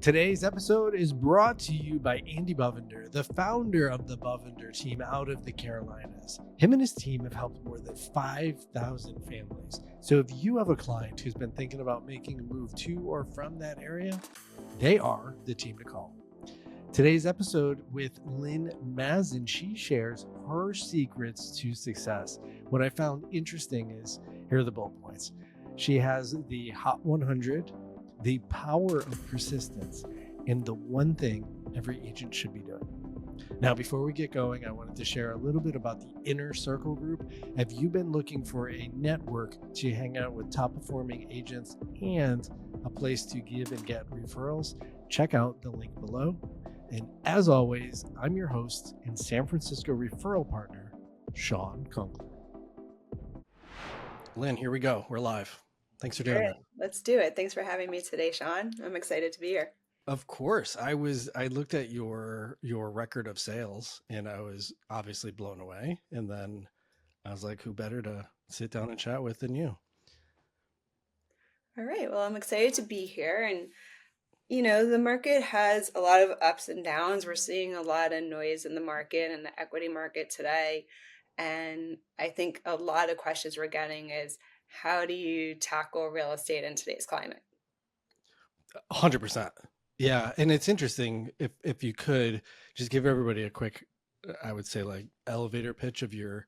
Today's episode is brought to you by Andy Bovender, the founder of the Bovender team out of the Carolinas. Him and his team have helped more than 5,000 families. So if you have a client who's been thinking about making a move to or from that area, they are the team to call. Today's episode with Lynne Mazin, she shares her secrets to success. What I found interesting is, here are the bullet points. She has the Hot 100, the power of persistence, and the one thing every agent should be doing. Now, before we get going, I wanted to share a little bit about the Inner Circle group. Have you been looking for a network to hang out with top performing agents and a place to give and get referrals? Check out the link below. And as always, I'm your host and San Francisco referral partner, Shawn Kunkler. Lynne, here we go. We're live. Thanks for doing that. Let's do it. Thanks for having me today, Shawn. I'm excited to be here. Of course. I looked at your record of sales and I was obviously blown away. And then I was like, who better to sit down and chat with than you? All right. Well, I'm excited to be here. And, the market has a lot of ups and downs. We're seeing a lot of noise in the market and the equity market today. And I think a lot of questions we're getting is, how do you tackle real estate in today's climate? 100%. Yeah. And it's interesting if you could just give everybody a quick, I would say, like, elevator pitch of your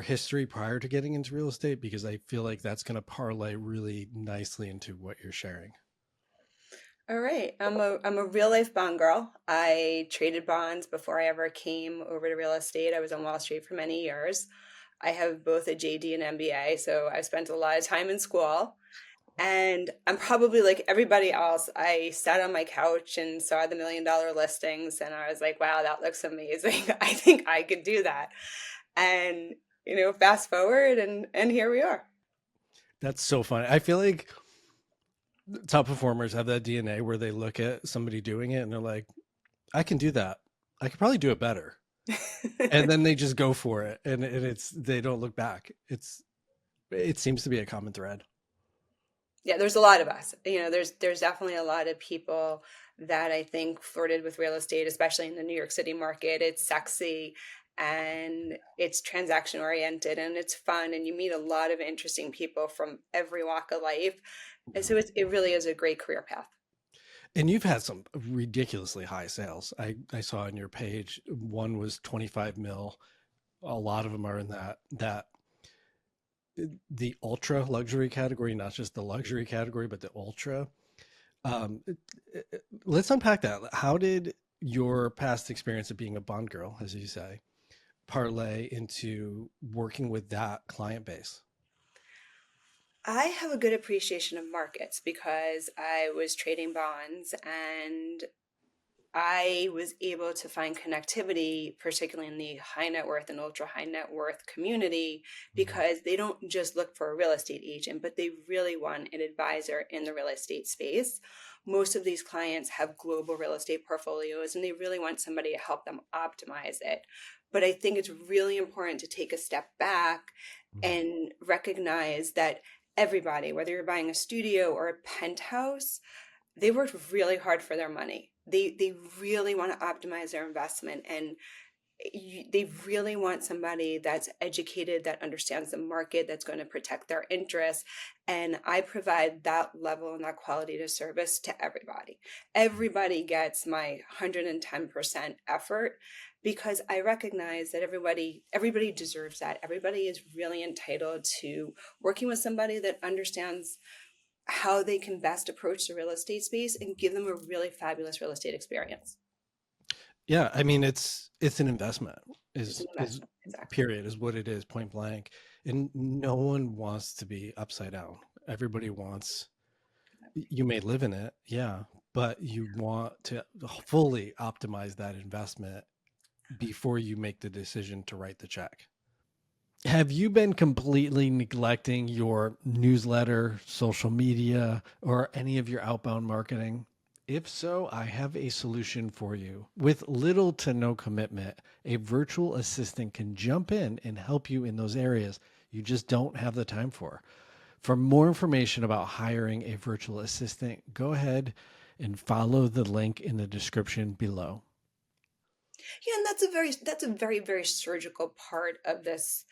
history prior to getting into real estate, because I feel like that's going to parlay really nicely into what you're sharing. All right. I'm a real life bond girl. I traded bonds before I ever came over to real estate. I was on Wall Street for many years. I have both a JD and MBA, so I spent a lot of time in school. And I'm probably like everybody else. I sat on my couch and saw the $1 million listings, and I was like, wow, that looks amazing. I think I could do that. And, fast forward and here we are. That's so funny. I feel like top performers have that DNA where they look at somebody doing it and they're like, I can do that. I could probably do it better. And then they just go for it, and they don't look back. It seems to be a common thread. Yeah, there's a lot of us. There's definitely a lot of people that I think flirted with real estate, especially in the New York City market. It's sexy and it's transaction oriented and it's fun, and you meet a lot of interesting people from every walk of life. And so it really is a great career path. And you've had some ridiculously high sales. I saw on your page, one was 25 mil. A lot of them are in that the ultra luxury category, not just the luxury category, but the ultra. Let's unpack that. How did your past experience of being a bond girl, as you say, parlay into working with that client base? I have a good appreciation of markets because I was trading bonds and I was able to find connectivity, particularly in the high net worth and ultra high net worth community, because they don't just look for a real estate agent, but they really want an advisor in the real estate space. Most of these clients have global real estate portfolios and they really want somebody to help them optimize it. But I think it's really important to take a step back and recognize that everybody, whether you're buying a studio or a penthouse, they worked really hard for their money. They really want to optimize their investment, and they really want somebody that's educated, that understands the market, that's going to protect their interests. And I provide that level and that quality to service to everybody. Everybody gets my 110% effort, because I recognize that everybody deserves that. Everybody is really entitled to working with somebody that understands how they can best approach the real estate space and give them a really fabulous real estate experience. Yeah, I mean, it's an investment. Exactly. Period, is what it is, point blank. And no one wants to be upside down. Everybody wants, you may live in it, yeah, but you want to fully optimize that investment before you make the decision to write the check. Have you been completely neglecting your newsletter, social media, or any of your outbound marketing? If so, I have a solution for you. With little to no commitment, a virtual assistant can jump in and help you in those areas you just don't have the time for. For more information about hiring a virtual assistant, go ahead and follow the link in the description below. Yeah, and that's a very, very surgical part of this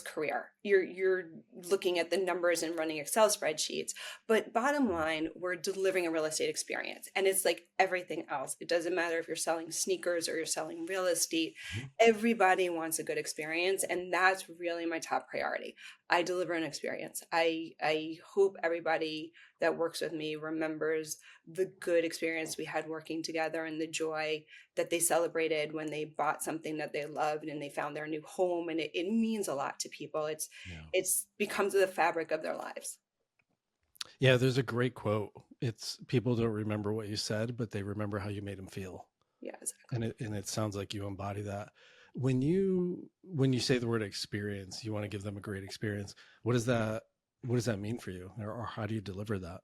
career. You're looking at the numbers and running Excel spreadsheets, but bottom line, we're delivering a real estate experience. And it's like everything else. It doesn't matter if you're selling sneakers or you're selling real estate. Mhm. Everybody wants a good experience, and that's really my top priority. I deliver an experience. I hope everybody that works with me remembers the good experience we had working together and the joy that they celebrated when they bought something that they loved and they found their new home, and it means a lot to people. Yeah. It's becomes the fabric of their lives. Yeah, there's a great quote. It's people don't remember what you said, but they remember how you made them feel. Yeah, exactly. And it sounds like you embody that. When you say the word experience, you want to give them a great experience. What does that mean for you? Or how do you deliver that?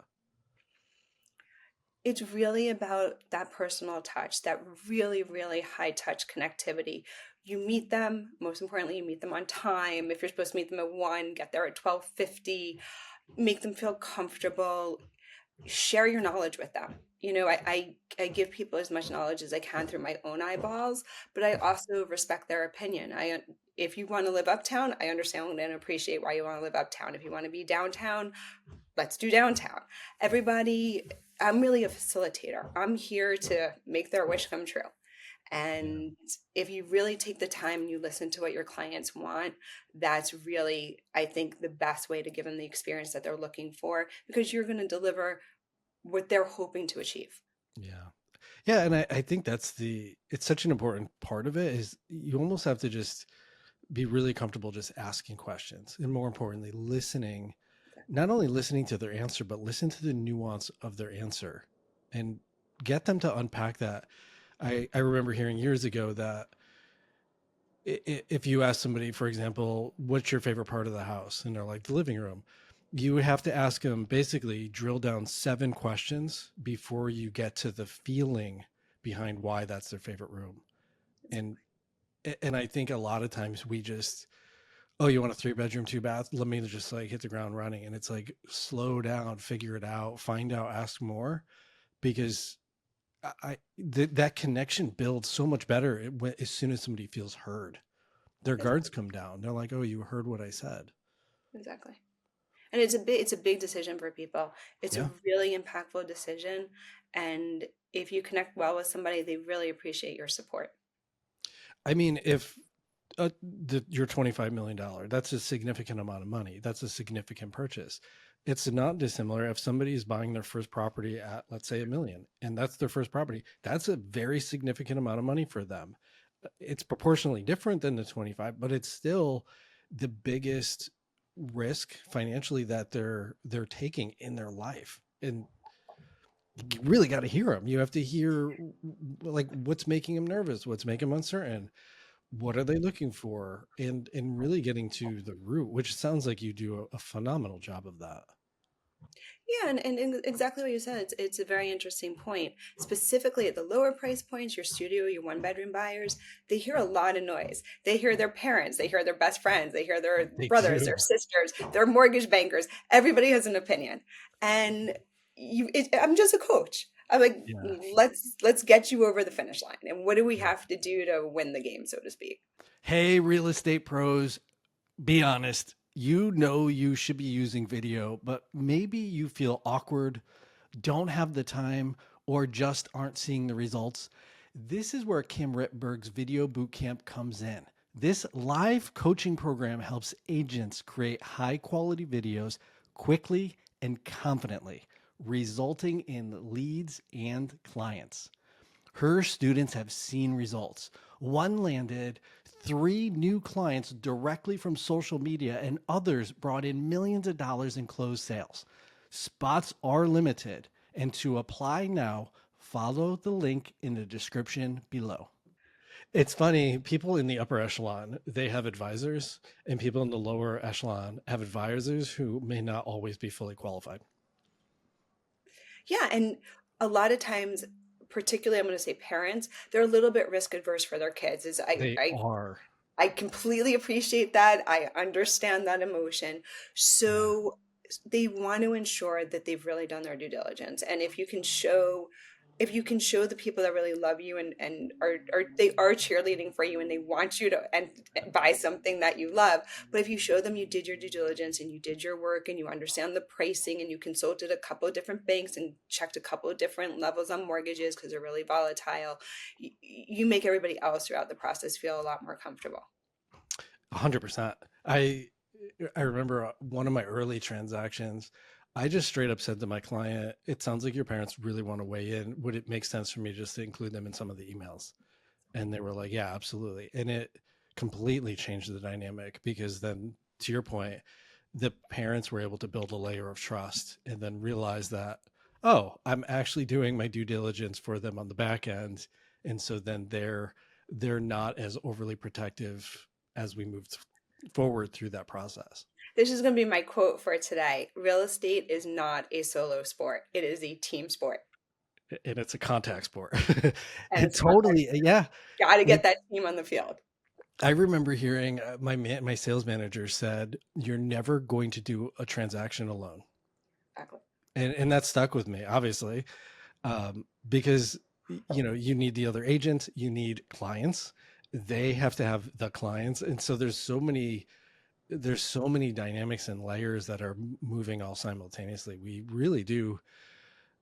It's really about that personal touch, that really, really high touch connectivity. You meet them, most importantly, you meet them on time. If you're supposed to meet them at 1, get there at 12:50, make them feel comfortable, share your knowledge with them. I give people as much knowledge as I can through my own eyeballs, but I also respect their opinion. If you want to live uptown, I understand and appreciate why you want to live uptown. If you want to be downtown, let's do downtown. Everybody, I'm really a facilitator. I'm here to make their wish come true. Yeah. And if you really take the time and you listen to what your clients want, that's really, I think, the best way to give them the experience that they're looking for, because you're going to deliver what they're hoping to achieve. Yeah. Yeah. And I think it's such an important part of it is you almost have to just be really comfortable just asking questions. And more importantly, listening, not only listening to their answer, but listen to the nuance of their answer and get them to unpack that. I remember hearing years ago that if you ask somebody, for example, what's your favorite part of the house? And they're like, the living room. You would have to ask them, basically drill down 7 questions before you get to the feeling behind why that's their favorite room. And I think a lot of times we just, oh, you want a 3-bedroom, 2-bath? Let me just like hit the ground running. And it's like, slow down, figure it out, find out, ask more, because that connection builds so much better as soon as somebody feels heard. Their guards Exactly. come down. They're like, "Oh, you heard what I said." Exactly. And it's a big decision for people. It's a Yeah. really impactful decision. And if you connect well with somebody, they really appreciate your support. I mean, if your $25 million, that's a significant amount of money. That's a significant purchase. It's not dissimilar if somebody is buying their first property at, let's say, 1 million, and that's their first property. That's a very significant amount of money for them. It's proportionally different than the 25, but it's still the biggest risk financially that they're taking in their life. And you really got to hear them. You have to hear like what's making them nervous, what's making them uncertain, what are they looking for, and really getting to the root, which sounds like you do a phenomenal job of that. Yeah, and exactly what you said. It's a very interesting point. Specifically at the lower price points, your studio, your 1-bedroom buyers, they hear a lot of noise. They hear their parents, they hear their best friends, they hear their They brothers, their do. sisters, their mortgage bankers. Everybody has an opinion, and I'm just a coach. I'm like, Yeah. let's get you over the finish line. And what do we have to do to win the game, so to speak? Hey, real estate pros, be honest. You know you should be using video, but maybe you feel awkward, don't have the time, or just aren't seeing the results. This is where Kim Rittberg's Video Bootcamp comes in. This live coaching program helps agents create high quality videos quickly and confidently, resulting in leads and clients. Her students have seen results. One landed 3 new clients directly from social media, and others brought in millions of dollars in closed sales. Spots are limited, and to apply now, follow the link in the description below. It's funny, people in the upper echelon, they have advisors, and people in the lower echelon have advisors who may not always be fully qualified. Yeah, and a lot of times, particularly I'm going to say parents, they're a little bit risk adverse for their kids. Is They are. I completely appreciate that. I understand that emotion. Yeah. So they want to ensure that they've really done their due diligence. And if you can show the people that really love you and are they are cheerleading for you and they want you to and buy something that you love, but if you show them you did your due diligence and you did your work and you understand the pricing and you consulted a couple of different banks and checked a couple of different levels on mortgages because they're really volatile, you make everybody else throughout the process feel a lot more comfortable. 100%. I remember one of my early transactions. I just straight up said to my client, "It sounds like your parents really want to weigh in. Would it make sense for me just to include them in some of the emails?" And they were like, "Yeah, absolutely." And it completely changed the dynamic because then, to your point, the parents were able to build a layer of trust and then realize that, oh, I'm actually doing my due diligence for them on the back end. And so then they're not as overly protective as we move forward through that process. This is going to be my quote for today. Real estate is not a solo sport. It is a team sport. And it's a contact sport. And And it's contact. totally, yeah. Got to get It, that team on the field. I remember hearing my sales manager said, "You're never going to do a transaction alone," Exactly. and that stuck with me, obviously, because you need the other agent, you need clients, they have to have the clients, and so there's so many dynamics and layers that are moving all simultaneously. We really do.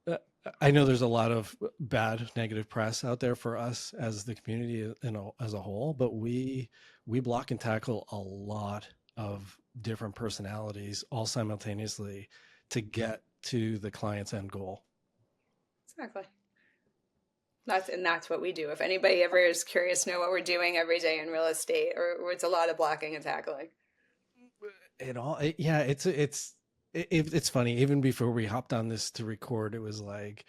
uh, I know there's a lot of bad negative press out there for us as the community as a whole, but we block and tackle a lot of different personalities all simultaneously to get to the client's end goal. Exactly. That's what we do. If anybody ever is curious to know what we're doing every day in real estate, or it's a lot of blocking and tackling. Yeah, it's funny. Even before we hopped on this to record, it was like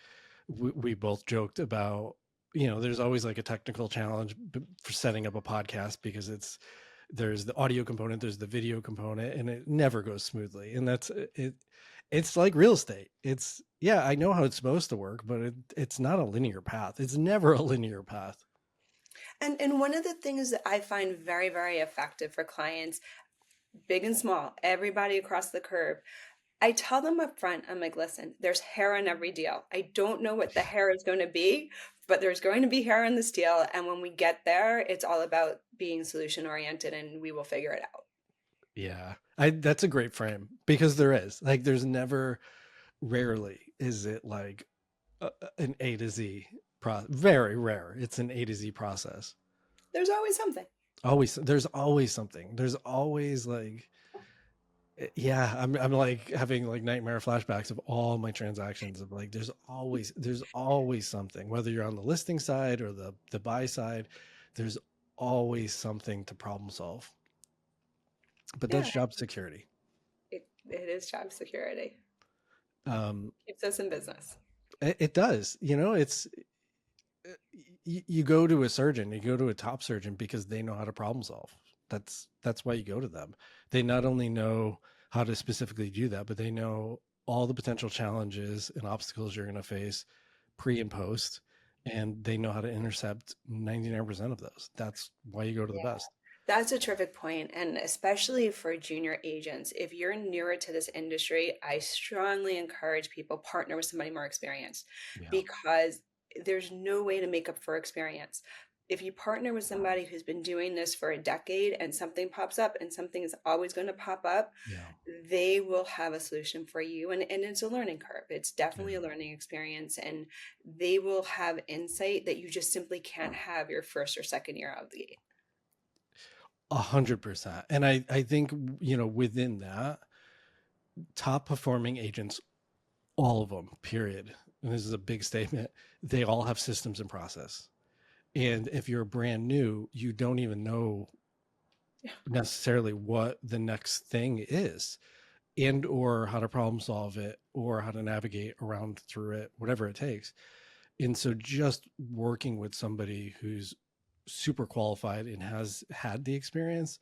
we both joked about, there's always like a technical challenge for setting up a podcast because there's the audio component, there's the video component, and it never goes smoothly. And that's it. It's like real estate. Yeah, I know how it's supposed to work, but it's not a linear path. It's never a linear path. And one of the things that I find very, very effective for clients, big and small, everybody across the curve, I tell them up front, I'm like, listen, there's hair on every deal. I don't know what the hair is going to be, but there's going to be hair on this deal. And when we get there, it's all about being solution oriented and we will figure it out. Yeah, that's a great frame because there's never, rarely is it like an A to Z process. Very rare. It's an A to Z process. There's always something. There's always something. There's always like, yeah, I'm like having like nightmare flashbacks of all my transactions of like, there's always something, whether you're on the listing side or the buy side, there's always something to problem solve. But Yeah, that's job security. it is job security. Um, Keeps us in business. it does, you go to a surgeon, you go to a top surgeon because they know how to problem solve. That's why you go to them. They not only know how to specifically do that, but they know all the potential challenges and obstacles you're going to face pre and post, and they know how to intercept 99% of those. That's why you go to the best. That's a terrific point, and especially for junior agents, if you're newer to this industry, I strongly encourage people partner with somebody more experienced Yeah. because there's no way to make up for experience. If you partner with somebody who's been doing this for a decade and something pops up and something is always going to pop up, Yeah. they will have a solution for you. And it's a learning curve. It's definitely Yeah. a learning experience. And they will have insight that you just simply can't have your first or second year out of the gate. 100%. And I think, within that, top performing agents, all of them, period. And this is a big statement. They all have systems and process. And if you're brand new, you don't even know necessarily what the next thing is and or how to problem solve it or how to navigate around through it, whatever it takes. And so just working with somebody who's super qualified and has had the experience,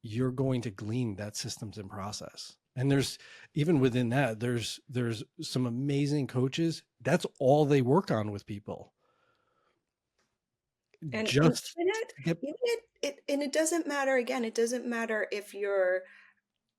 you're going to glean that systems and process. And there's even within that, there's some amazing coaches. That's all they work on with people. And Just it doesn't matter, again, it doesn't matter if you're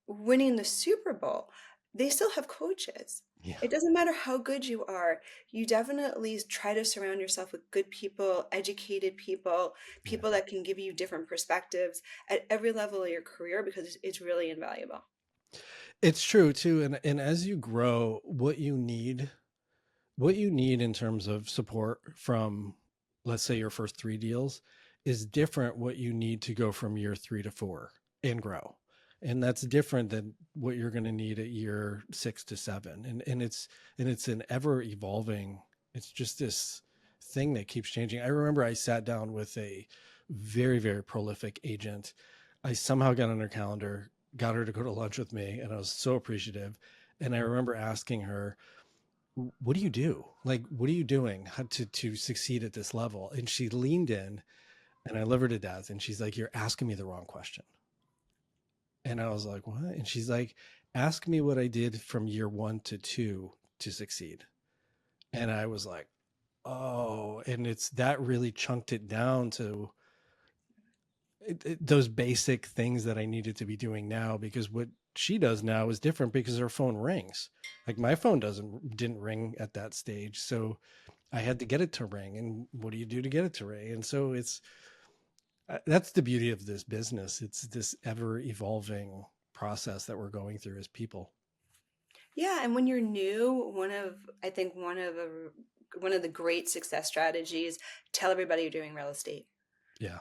winning the Super Bowl. they still have coaches. Yeah. It doesn't matter how good you are. You definitely try to surround yourself with good people, educated people, Yeah. people that can give you different perspectives at every level of your career, because it's really invaluable. It's true too. And as you grow, what you need in terms of support from, let's say, your first three deals is different what you need to go from year 3 to 4 and grow. And that's different than what you're going to need at year 6 to 7. And it's an ever evolving, it's just this thing that keeps changing. I remember I sat down with a very, very prolific agent. I somehow got on her calendar, got her to go to lunch with me, and I was so appreciative. And I remember asking her, what do you do? Like, what are you doing to succeed at this level? And she leaned in, and I love her to death. And she's like, you're asking me the wrong question. And I was like, what? And she's like, ask me what I did from year 1 to 2 to succeed. And I was like, oh, and it's that really chunked it down to those basic things that I needed to be doing now, because what she does now is different because her phone rings. Like my phone didn't ring at that stage. So I had to get it to ring. And what do you do to get it to ring? And so that's the beauty of this business. It's this ever evolving process that we're going through as people. Yeah, and when you're new, I think one of the great success strategies, tell everybody you're doing real estate. Yeah.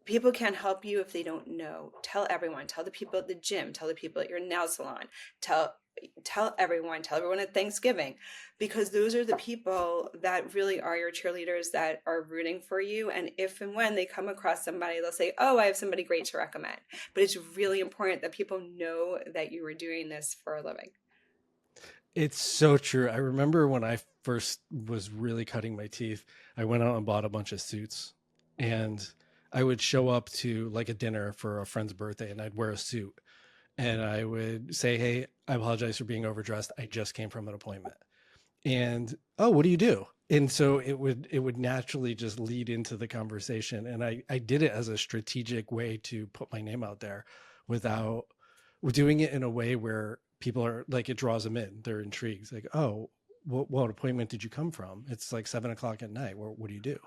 People can't help you if they don't know. Tell everyone. Tell the people at the gym. Tell the people at your nail salon. Tell tell everyone. Tell everyone at Thanksgiving, because those are the people that really are your cheerleaders, that are rooting for you. And if and when they come across somebody, they'll say, "Oh, I have somebody great to recommend." But it's really important that people know that you were doing this for a living. It's so true. I remember when I first was really cutting my teeth, I went out and bought a bunch of suits, and I would show up to like a dinner for a friend's birthday, and I'd wear a suit, and I would say, hey, I apologize for being overdressed. I just came from an appointment. And oh, what do you do? And so it would naturally just lead into the conversation. And I did it as a strategic way to put my name out there without doing it in a way where people are like, it draws them in. They're intrigued. It's like, oh, what appointment did you come from? It's like 7 o'clock at night. What do you do?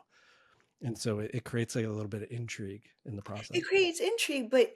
And so it creates like a little bit of intrigue in the process. It creates intrigue, but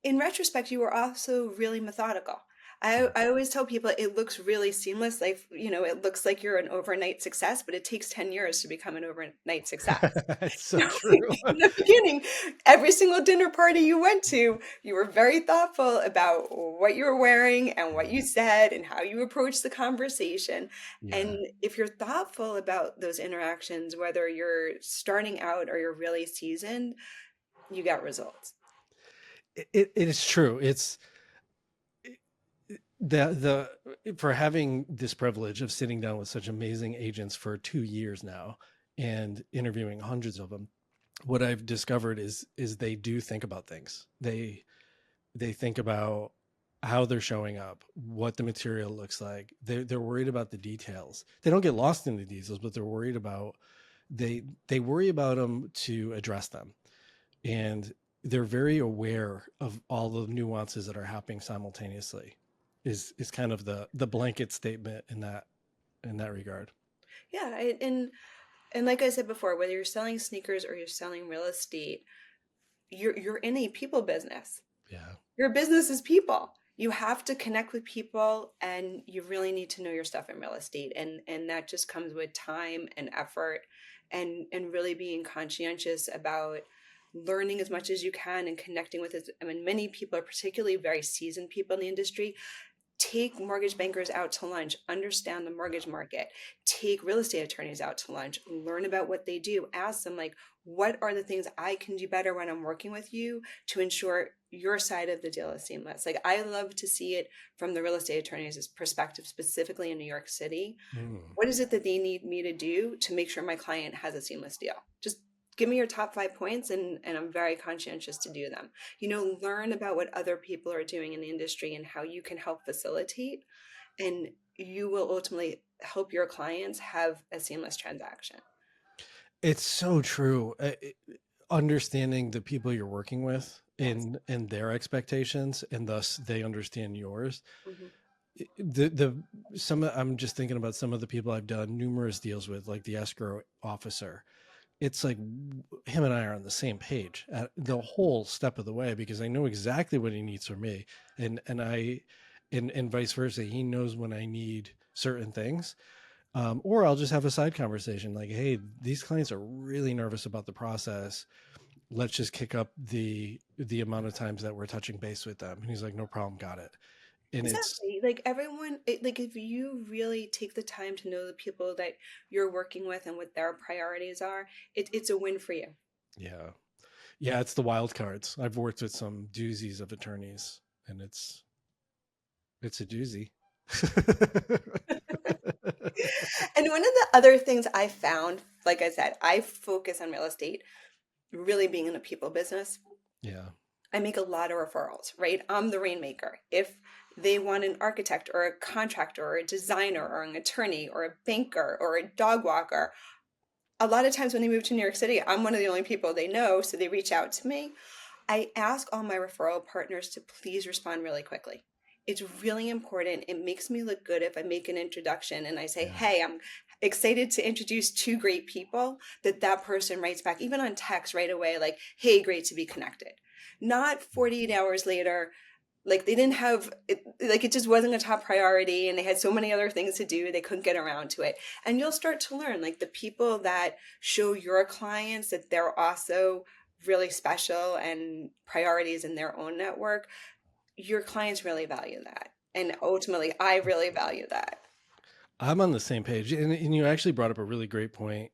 in retrospect, you were also really methodical. Yeah. I always tell people it looks really seamless. Like, it looks like you're an overnight success, but it takes 10 years to become an overnight success. It's so true. In the beginning, every single dinner party you went to, you were very thoughtful about what you were wearing and what you said and how you approached the conversation. Yeah. And if you're thoughtful about those interactions, whether you're starting out or you're really seasoned, you got results. It is true. It's the for having this privilege of sitting down with such amazing agents for 2 years now and interviewing hundreds of them. What I've discovered is they do think about things. They think about how they're showing up, what the material looks like. They're worried about the details. They don't get lost in the details, but they're worried about they worry about them to address them. And they're very aware of all the nuances that are happening simultaneously is kind of the blanket statement in that regard. Yeah, and like I said before, whether you're selling sneakers or you're selling real estate, you're in a people business. Yeah. Your business is people. You have to connect with people, and you really need to know your stuff in real estate, and that just comes with time and effort, and really being conscientious about learning as much as you can and connecting with it. I mean, many people are particularly very seasoned people in the industry. Take mortgage bankers out to lunch, understand the mortgage market, take real estate attorneys out to lunch, learn about what they do, ask them, like, what are the things I can do better when I'm working with you to ensure your side of the deal is seamless. Like, I love to see it from the real estate attorneys' perspective, specifically in New York City. Mm. What is it that they need me to do to make sure my client has a seamless deal? Just give me your top 5 points, and I'm very conscientious to do them. Learn about what other people are doing in the industry and how you can help facilitate, and you will ultimately help your clients have a seamless transaction. It's so true. Understanding the people you're working with Yes. and their expectations, and thus they understand yours. Mhm. the I'm just thinking about some of the people I've done numerous deals with, like the escrow officer. It's like him and I are on the same page at the whole step of the way, because I know exactly what he needs from me, and vice versa. He knows when I need certain things, or I'll just have a side conversation like, "Hey, these clients are really nervous about the process. Let's just kick up the amount of times that we're touching base with them." And he's like, "No problem, got it." And it's Exactly. Like everyone, like if you really take the time to know the people that you're working with and what their priorities are, it's a win for you. yeah, yeah, it's the wild cards. I've worked with some doozies of attorneys, and it's a doozy. And one of the other things I found, like I said, I focus on real estate, really being in a people business. Yeah, I make a lot of referrals, right? I'm the rainmaker. If they want an architect or a contractor or a designer or an attorney or a banker or a dog walker, a lot of times when they move to New York City, I'm one of the only people they know, so they reach out to me. I ask all my referral partners to please respond really quickly. It's really important. It makes me look good if I make an introduction and I say, yeah, "Hey, I'm excited to introduce two great people," that person writes back, even on text right away, like, "Hey, great to be connected." Not 48 hours later, like they didn't have it, like it just wasn't a top priority and they had so many other things to do they couldn't get around to it. And you'll start to learn, like the people that show your clients that they're also really special and priorities in their own network, your clients really value that, and ultimately I really value that. I'm on the same page. And you actually brought up a really great point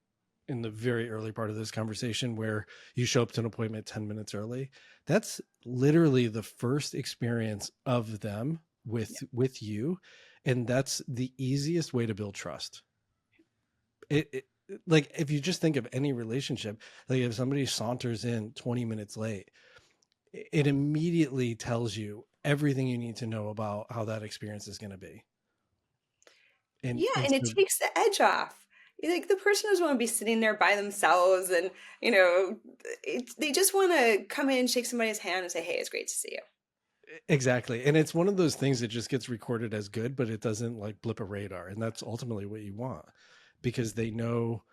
in the very early part of this conversation, where you show up to an appointment 10 minutes early. That's literally the first experience of them with you, and that's the easiest way to build trust. It like, if you just think of any relationship, like if somebody saunters in 20 minutes late, it immediately tells you everything you need to know about how that experience is going to be. Yeah, And and it so, takes the edge off. Like the person doesn't want to be sitting there by themselves, and they just want to come in, shake somebody's hand, and say, "Hey, it's great to see you." exactly. And it's one of those things that just gets recorded as good, but it doesn't like blip a radar. And that's ultimately what you want, because they know,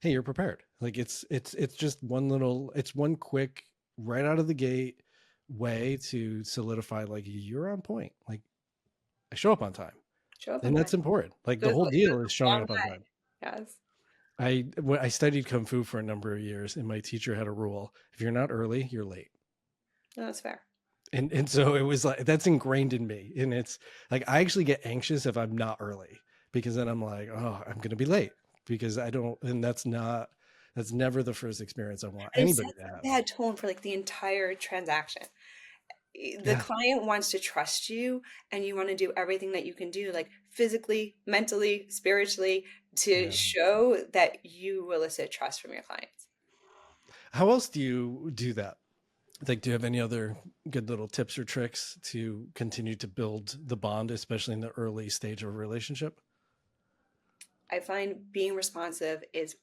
hey, you're prepared. Like it's just it's one quick, right out of the gate way to solidify, like, you're on point. Like, I show up on time. Show up on And time. that's important. Like, the Goes whole goes deal is a showing long up on way. time. Yes. I studied Kung Fu for a number of years, and my teacher had a rule: if you're not early, you're late. No, that's fair. And so it was like, that's ingrained in me. And it's like, I actually get anxious if I'm not early, because then I'm like, oh, I'm going to be late, because I don't, and that's never the first experience I want And it anybody sets to a have. bad tone for like the entire transaction. The Yeah. client wants to trust you, and you want to do everything that you can do, like physically, mentally, spiritually, to Yeah. show that you elicit trust from your clients. How else do you do that? Like, do you have any other good little tips or tricks to continue to build the bond, especially in the early stage of a relationship? I find being responsive is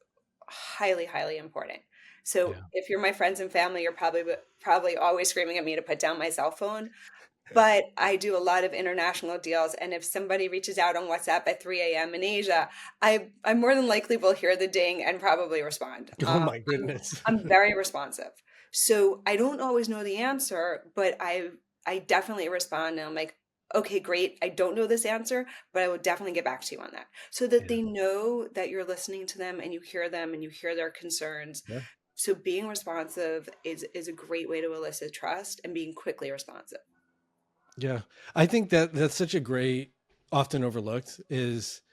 highly, highly important. So Yeah. if you're my friends and family, you're probably always screaming at me to put down my cell phone. But I do a lot of international deals, and if somebody reaches out on WhatsApp at 3 a.m. in Asia, I more than likely will hear the ding and probably respond. Oh my I'm, goodness. I'm very responsive, so I don't always know the answer, but I definitely respond, and I'm like, okay, great. I don't know this answer, but I will definitely get back to you on that, so that Yeah. they know that you're listening to them and you hear them and you hear their concerns. Yeah. So being responsive is a great way to elicit trust, and being quickly responsive. Yeah. I think that that's such a great, often overlooked, is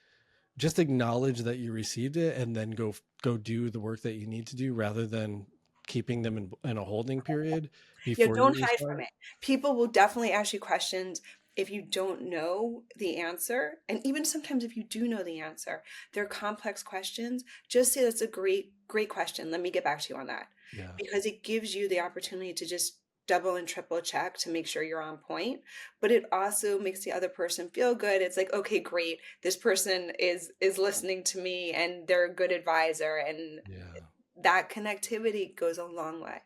just acknowledge that you received it, and then go do the work that you need to do, rather than keeping them in a holding period Yeah, before you don't hide from respond. it. People will definitely ask you questions if you don't know the answer. And even sometimes if you do know the answer, they're complex questions. Just say that's a great, great question. Let me get back to you on that. Yeah. Because it gives you the opportunity to just double and triple check to make sure you're on point. But it also makes the other person feel good. It's like, okay, great. This person is listening to me and they're a good advisor. And Yeah. that connectivity goes a long way.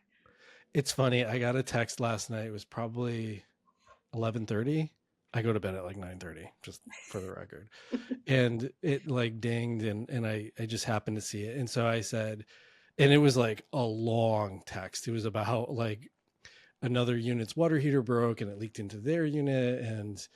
It's funny. I got a text last night. It was probably 11:30. I go to bed at like 9:30, just for the record. And it like dinged, and I just happened to see it. And so I said, and it was like a long text. It was about like another unit's water heater broke and it leaked into their unit, and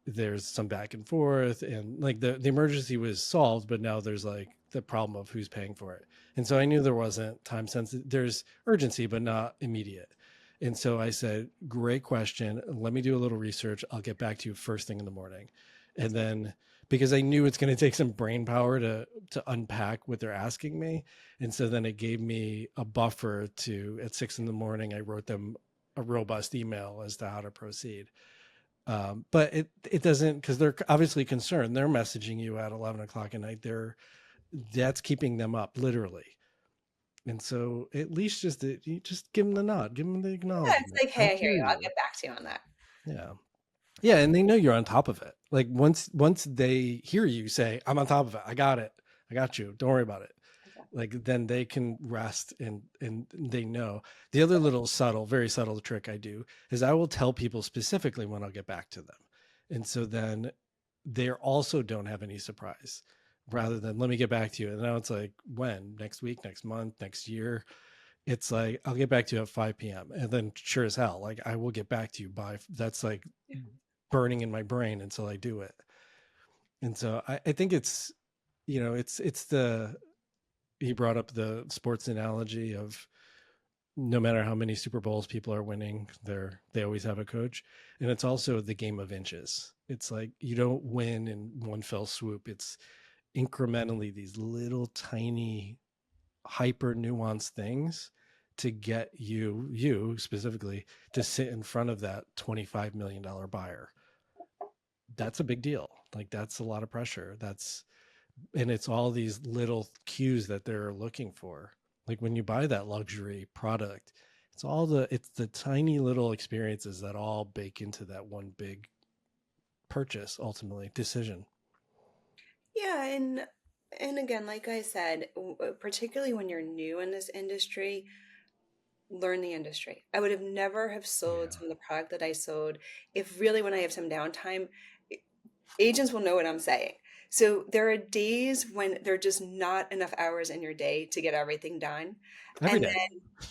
there's some back and forth, and like the emergency was solved, but now there's like the problem of who's paying for it. And so I knew there wasn't time sensitive, there's urgency but not immediate. And so I said, great question, let me do a little research, I'll get back to you first thing in the morning. And then, because I knew it's going to take some brain power to unpack what they're asking me, and so then it gave me a buffer to, at 6 in the morning, I wrote them a robust email as to how to proceed. But it doesn't, because they're obviously concerned. They're messaging you at 11 o'clock at night. That's keeping them up, literally. And so at least you just give them the nod, give them the Yeah, it's acknowledgement. like, I hey, I hear hear you. I'll you. get back to you on that. Yeah. Yeah, and they know you're on top of it. Like once they hear you say, "I'm on top of it. I got it. I got you. Don't worry about it." Like then they can rest, and they know. The other little subtle, very subtle trick I do is I will tell people specifically when I'll get back to them. And so then they also don't have any surprise, rather than let me get back to you. And now it's like, when? Next week, next month, next year. It's like, I'll get back to you at 5 p.m. And then sure as hell, like I will get back to you by, that's like burning in my brain until I do it. And so I think it's, it's the, he brought up the sports analogy of no matter how many Super Bowls people are winning, they always have a coach. And it's also the game of inches. It's like you don't win in one fell swoop. It's incrementally these little tiny hyper nuanced things to get you specifically to sit in front of that $25 million buyer. That's a big deal. Like that's a lot of pressure. And it's all these little cues that they're looking for. Like when you buy that luxury product, it's the tiny little experiences that all bake into that one big purchase, ultimately decision. Yeah, and again, like I said, particularly when you're new in this industry, learn the industry. I would have never have sold Yeah. some of the product that I sold if really when I have some downtime, agents will know what I'm saying. So there are days when there are just not enough hours in your day to get everything done. Every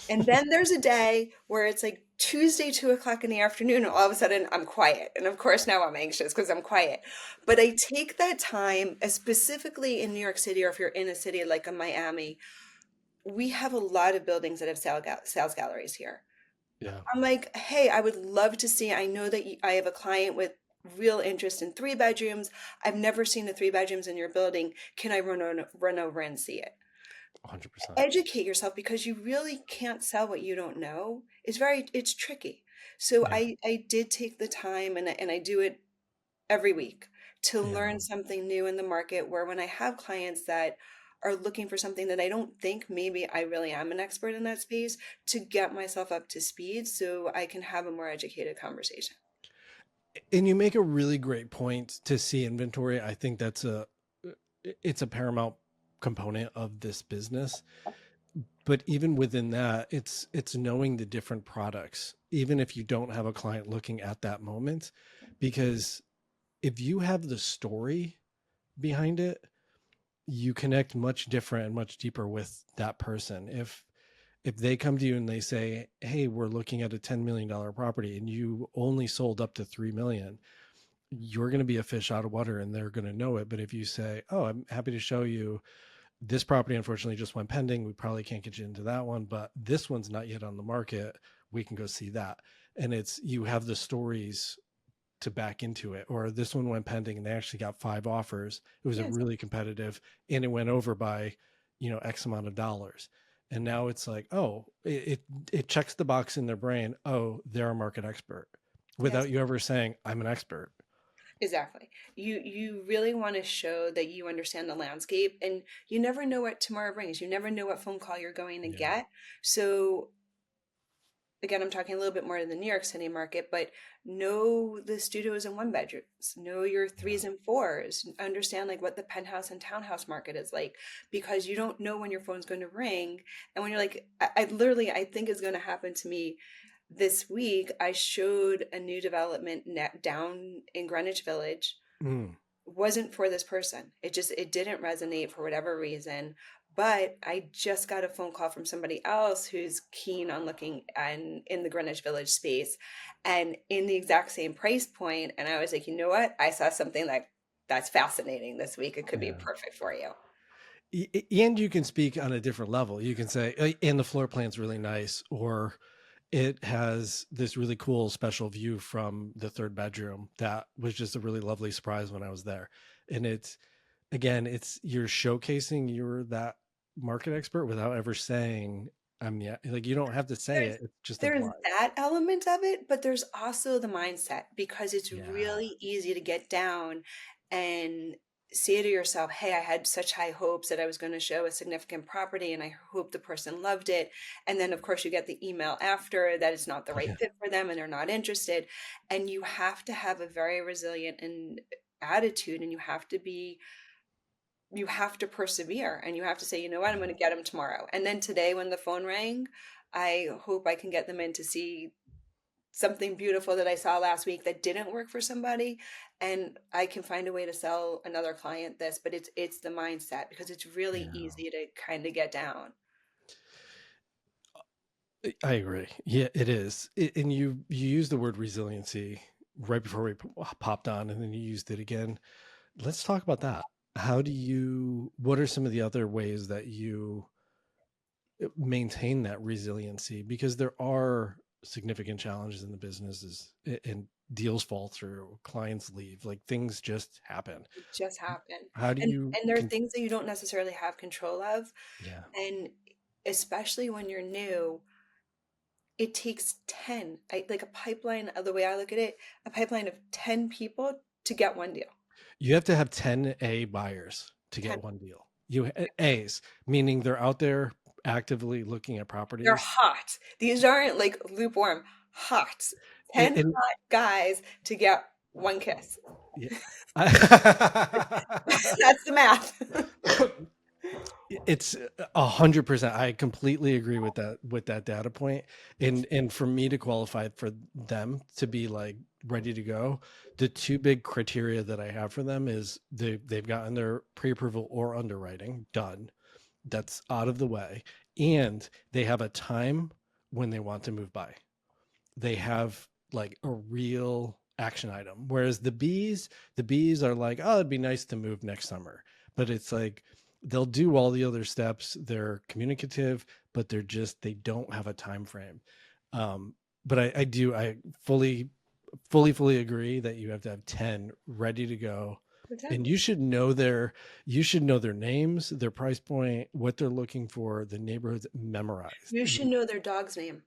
And day. then there's a day where it's like Tuesday, 2 o'clock in the afternoon, and all of a sudden I'm quiet. And of course now I'm anxious because I'm quiet. But I take that time, specifically in New York City, or if you're in a city like in Miami, we have a lot of buildings that have sales galleries here. Yeah. I'm like, hey, I would love to see. I know that I have a client with real interest in 3 bedrooms. I've never seen the 3 bedrooms in your building. Can I run over and see it? 100%. Educate yourself because you really can't sell what you don't know. It's tricky. So Yeah. I did take the time, and I do it every week to Yeah. learn something new in the market, where when I have clients that are looking for something that I don't think maybe I really am an expert in that space, to get myself up to speed so I can have a more educated conversation. And you make a really great point to see inventory. I think it's a paramount component of this business. But even within that, it's knowing the different products, even if you don't have a client looking at that moment, because if you have the story behind it, you connect much different and much deeper with that person. If they come to you and they say, "Hey, we're looking at a $10 million property and you only sold up to 3 million," you're going to be a fish out of water and they're going to know it. But if you say, "Oh, I'm happy to show you this property, unfortunately just went pending, we probably can't get you into that one, but this one's not yet on the market, we can go see that." And it's, you have the stories to back into it. Or this one went pending and they actually got 5 offers, it was a Yes, really competitive, and it went over by X amount of dollars. And now it's like, oh, it checks the box in their brain, oh, they're a market expert, yes. without you ever saying I'm an expert. Exactly. You really want to show that you understand the landscape, and you never know what tomorrow brings. You never know what phone call you're going to Yeah. get. So again, I'm talking a little bit more to the New York City market, but know the studios and 1 bedrooms, know your Yeah. threes and fours, understand like what the penthouse and townhouse market is like, because you don't know when your phone's going to ring. And when you're like, I literally, I think it's going to happen to me. This week, I showed a new development down in Greenwich Village. Mm, Wasn't for this person. It didn't resonate for whatever reason. But I just got a phone call from somebody else who's keen on looking and in the Greenwich Village space and in the exact same price point. And I was like, you know what? I saw something that's fascinating this week. It could be yeah. perfect for you. And you can speak on a different level. You can say, and the floor plan's really nice, or it has this really cool special view from the third bedroom that was just a really lovely surprise when I was there. And it's, again, it's you're showcasing you're that market expert without ever saying I'm the, like, you don't have to say There's it. It's just there's implied. that element of it, but there's also the mindset because it's Yeah. really easy to get down and say to yourself, "Hey, I had such high hopes that I was going to show a significant property and I hope the person loved it." And then of course you get the email after that it's not the right Yeah. fit for them and they're not interested. And you have to have a very resilient and attitude and you have to persevere and you have to say, you know what, I'm going to get them tomorrow. And then today, when the phone rang, I hope I can get them in to see something beautiful that I saw last week that didn't work for somebody. And I can find a way to sell another client this, but it's the mindset because it's really Yeah. easy to kind of get down. I agree. Yeah, it is. And you used the word resiliency right before we popped on, and then you used it again. Let's talk about that. What are some of the other ways that you maintain that resiliency? Because there are significant challenges in the businesses and deals fall through, clients leave, like things just happen. It just happened. How do And you and there are things that you don't necessarily have control of. yeah. And especially when you're new, it takes 10, like a pipeline, the way I look at it, a pipeline of 10 people to get one deal. You have to have 10 A buyers to 10. get one deal. You A's, meaning they're out there actively looking at They're properties. hot. These aren't like lukewarm, hot. 10 And hot guys to get one kiss. yeah. That's the math. It's 100%. I completely agree with that data point. And for me to qualify for them to be like ready to go, the two big criteria that I have for them is they've gotten their pre-approval or underwriting done. That's out of the way. And they have a time when they want to move by. They have like a real action item. Whereas the bees are like, oh, it'd be nice to move next summer. But it's like they'll do all the other steps. They're communicative, but they don't have a time frame. But I fully agree that you have to have 10 ready to go. And Exactly. you should know their names, their price point, what they're looking for, the neighborhoods memorized. You should know their dog's name.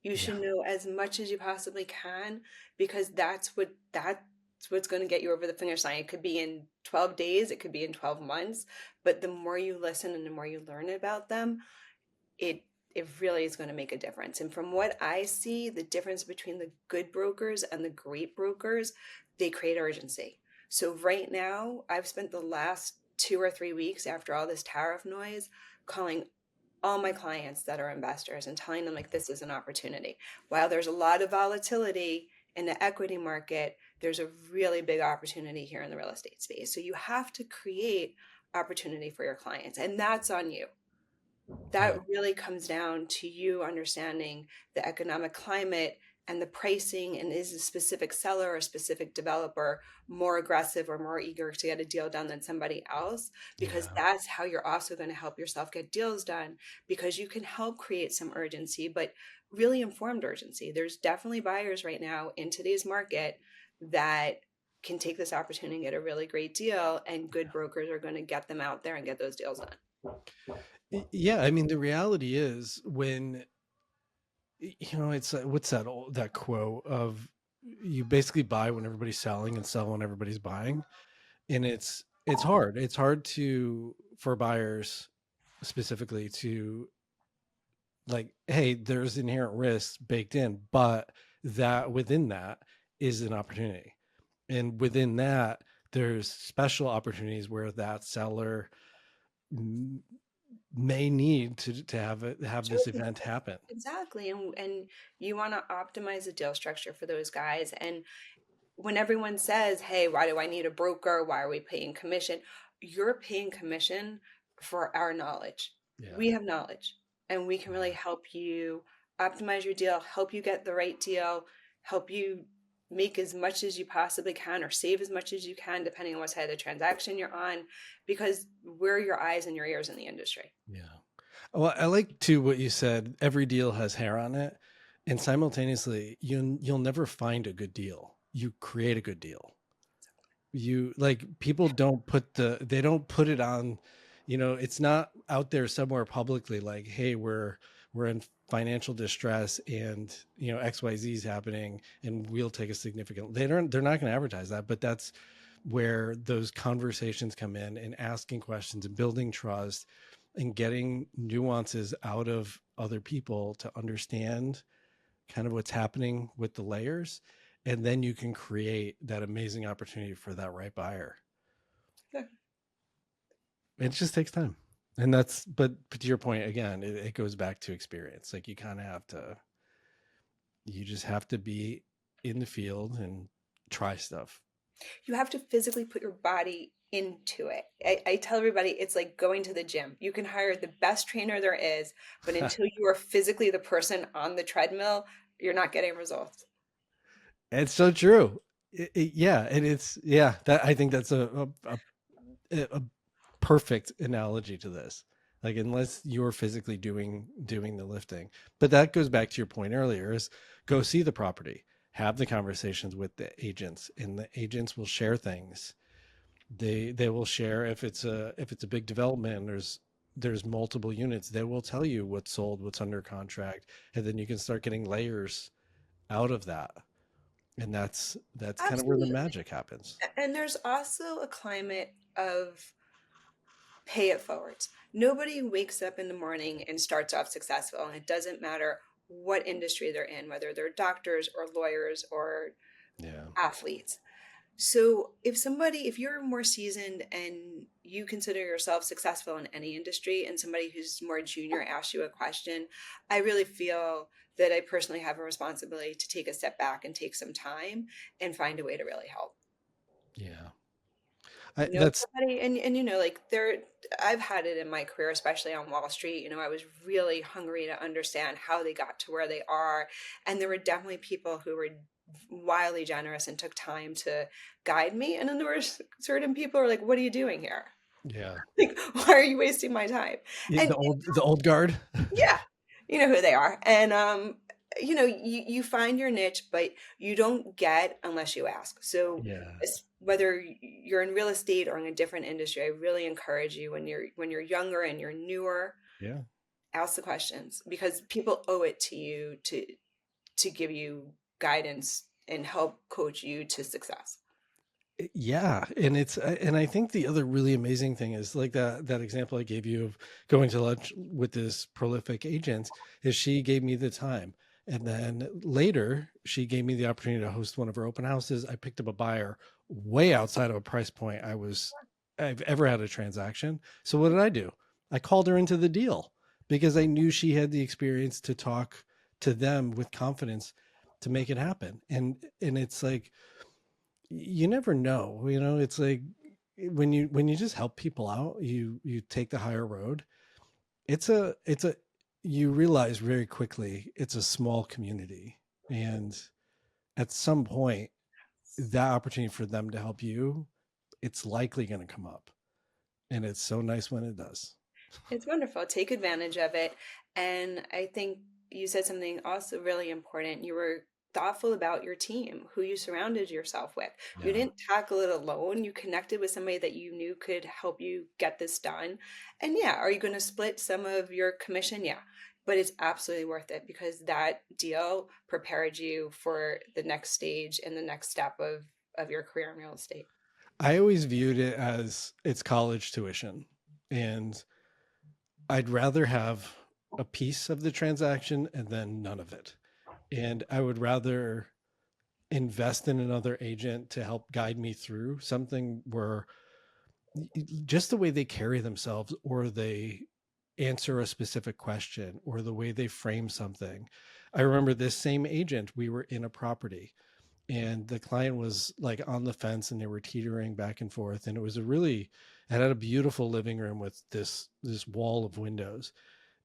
You Yeah. should know as much as you possibly can because that's what's going to get you over the finish line. It could be in 12 days, it could be in 12 months, but the more you listen and the more you learn about them, it it really is going to make a difference. And from what I see, the difference between the good brokers and the great brokers, they create urgency. So right now, I've spent the last 2 or 3 weeks after all this tariff noise calling all my clients that are investors and telling them like this is an opportunity. While there's a lot of volatility in the equity market, there's a really big opportunity here in the real estate space. So you have to create opportunity for your clients, and that's on you. Yeah. That really comes down to you understanding the economic climate and the pricing, and is a specific seller or a specific developer more aggressive or more eager to get a deal done than somebody else, because Yeah. that's how you're also going to help yourself get deals done, because you can help create some urgency, but really informed urgency. There's definitely buyers right now in today's market that can take this opportunity and get a really great deal, and good brokers are going to get them out there and get those deals done. Yeah, I mean the reality is when it's what's that quote of you basically buy when everybody's selling and sell when everybody's buying, and it's hard to for buyers specifically to like, hey, there's inherent risks baked in, but that within that is an opportunity, and within that there's special opportunities where that seller may need to have Sure, this event happen. exactly. And you want to optimize the deal structure for those guys. And when everyone says, "Hey, why do I need a broker? Why are we paying commission?" You're paying commission for our knowledge. Yeah. We have knowledge, and we can really Yeah. help you optimize your deal, help you get the right deal, help you make as much as you possibly can or save as much as you can, depending on what side of the transaction you're on, because we're your eyes and your ears in the industry. Yeah. Well, I like too what you said. Every deal has hair on it, and simultaneously, you'll never find a good deal. You create a good deal. You like people they don't put it on, it's not out there somewhere publicly like, hey, we're in financial distress and XYZ is happening and we'll take a significant. They're not going to advertise that, but that's where those conversations come in, and asking questions and building trust and getting nuances out of other people to understand kind of what's happening with the layers. And then you can create that amazing opportunity for that right buyer. Yeah. It just takes time. But to your point, again, it goes back to experience. Like you just have to be in the field and try stuff. You have to physically put your body into it. I tell everybody it's like going to the gym. You can hire the best trainer there is, but until you are physically the person on the treadmill, you're not getting results. It's so true. Yeah. And that I think that's a perfect analogy to this. Like, unless you're physically doing the lifting. But that goes back to your point earlier, is go see the property, have the conversations with the agents, and the agents will share things. They will share if it's a big development and there's multiple units, they will tell you what's sold, what's under contract, and then you can start getting layers out of that. And that's kind of where the Absolutely. magic happens. And there's also a climate of pay it forwards. Nobody wakes up in the morning and starts off successful, and it doesn't matter what industry they're in, whether they're doctors or lawyers or Yeah. athletes. So if you're more seasoned and you consider yourself successful in any industry, and somebody who's more junior asks you a question, I really feel that I personally have a responsibility to take a step back and take some time and find a way to really help. Yeah. That's Somebody, and like I've had it in my career, especially on Wall Street. I was really hungry to understand how they got to where they are. And there were definitely people who were wildly generous and took time to guide me. And then there were certain people who were like, "What are you doing here? yeah. Like, why are you wasting my time?" And The old guard. yeah, you know who they are. And you find your niche, but you don't get unless you ask. So Yeah. whether you're in real estate or in a different industry, I really encourage you, when you're younger and you're newer, Yeah. ask the questions, because people owe it to you to give you guidance and help coach you to success. Yeah. And I think the other really amazing thing is, like, that example I gave you of going to lunch with this prolific agent, is she gave me the time. And then later she gave me the opportunity to host one of her open houses. I picked up a buyer way outside of a price point I've ever had a transaction. So what did I do? I called her into the deal because I knew she had the experience to talk to them with confidence to make it happen. And it's like, you never know, it's like, when you just help people out, you take the higher road. It's a you realize very quickly it's a small community, and at some point that opportunity for them to help you, it's likely going to come up, and it's so nice when it does. It's wonderful. Take advantage of it. And I think you said something also really important. You were thoughtful about your team, who you surrounded yourself with. You Yeah. didn't tackle it alone. You connected with somebody that you knew could help you get this done. And yeah, are you going to split some of your commission? Yeah. But it's absolutely worth it, because that deal prepared you for the next stage and the next step of your career in real estate. I always viewed it as it's college tuition, and I'd rather have a piece of the transaction and then none of it. And I would rather invest in another agent to help guide me through something where just the way they carry themselves, or answer a specific question or the way they frame something. I remember this same agent, we were in a property and the client was like on the fence and they were teetering back and forth. And it had a beautiful living room with this wall of windows.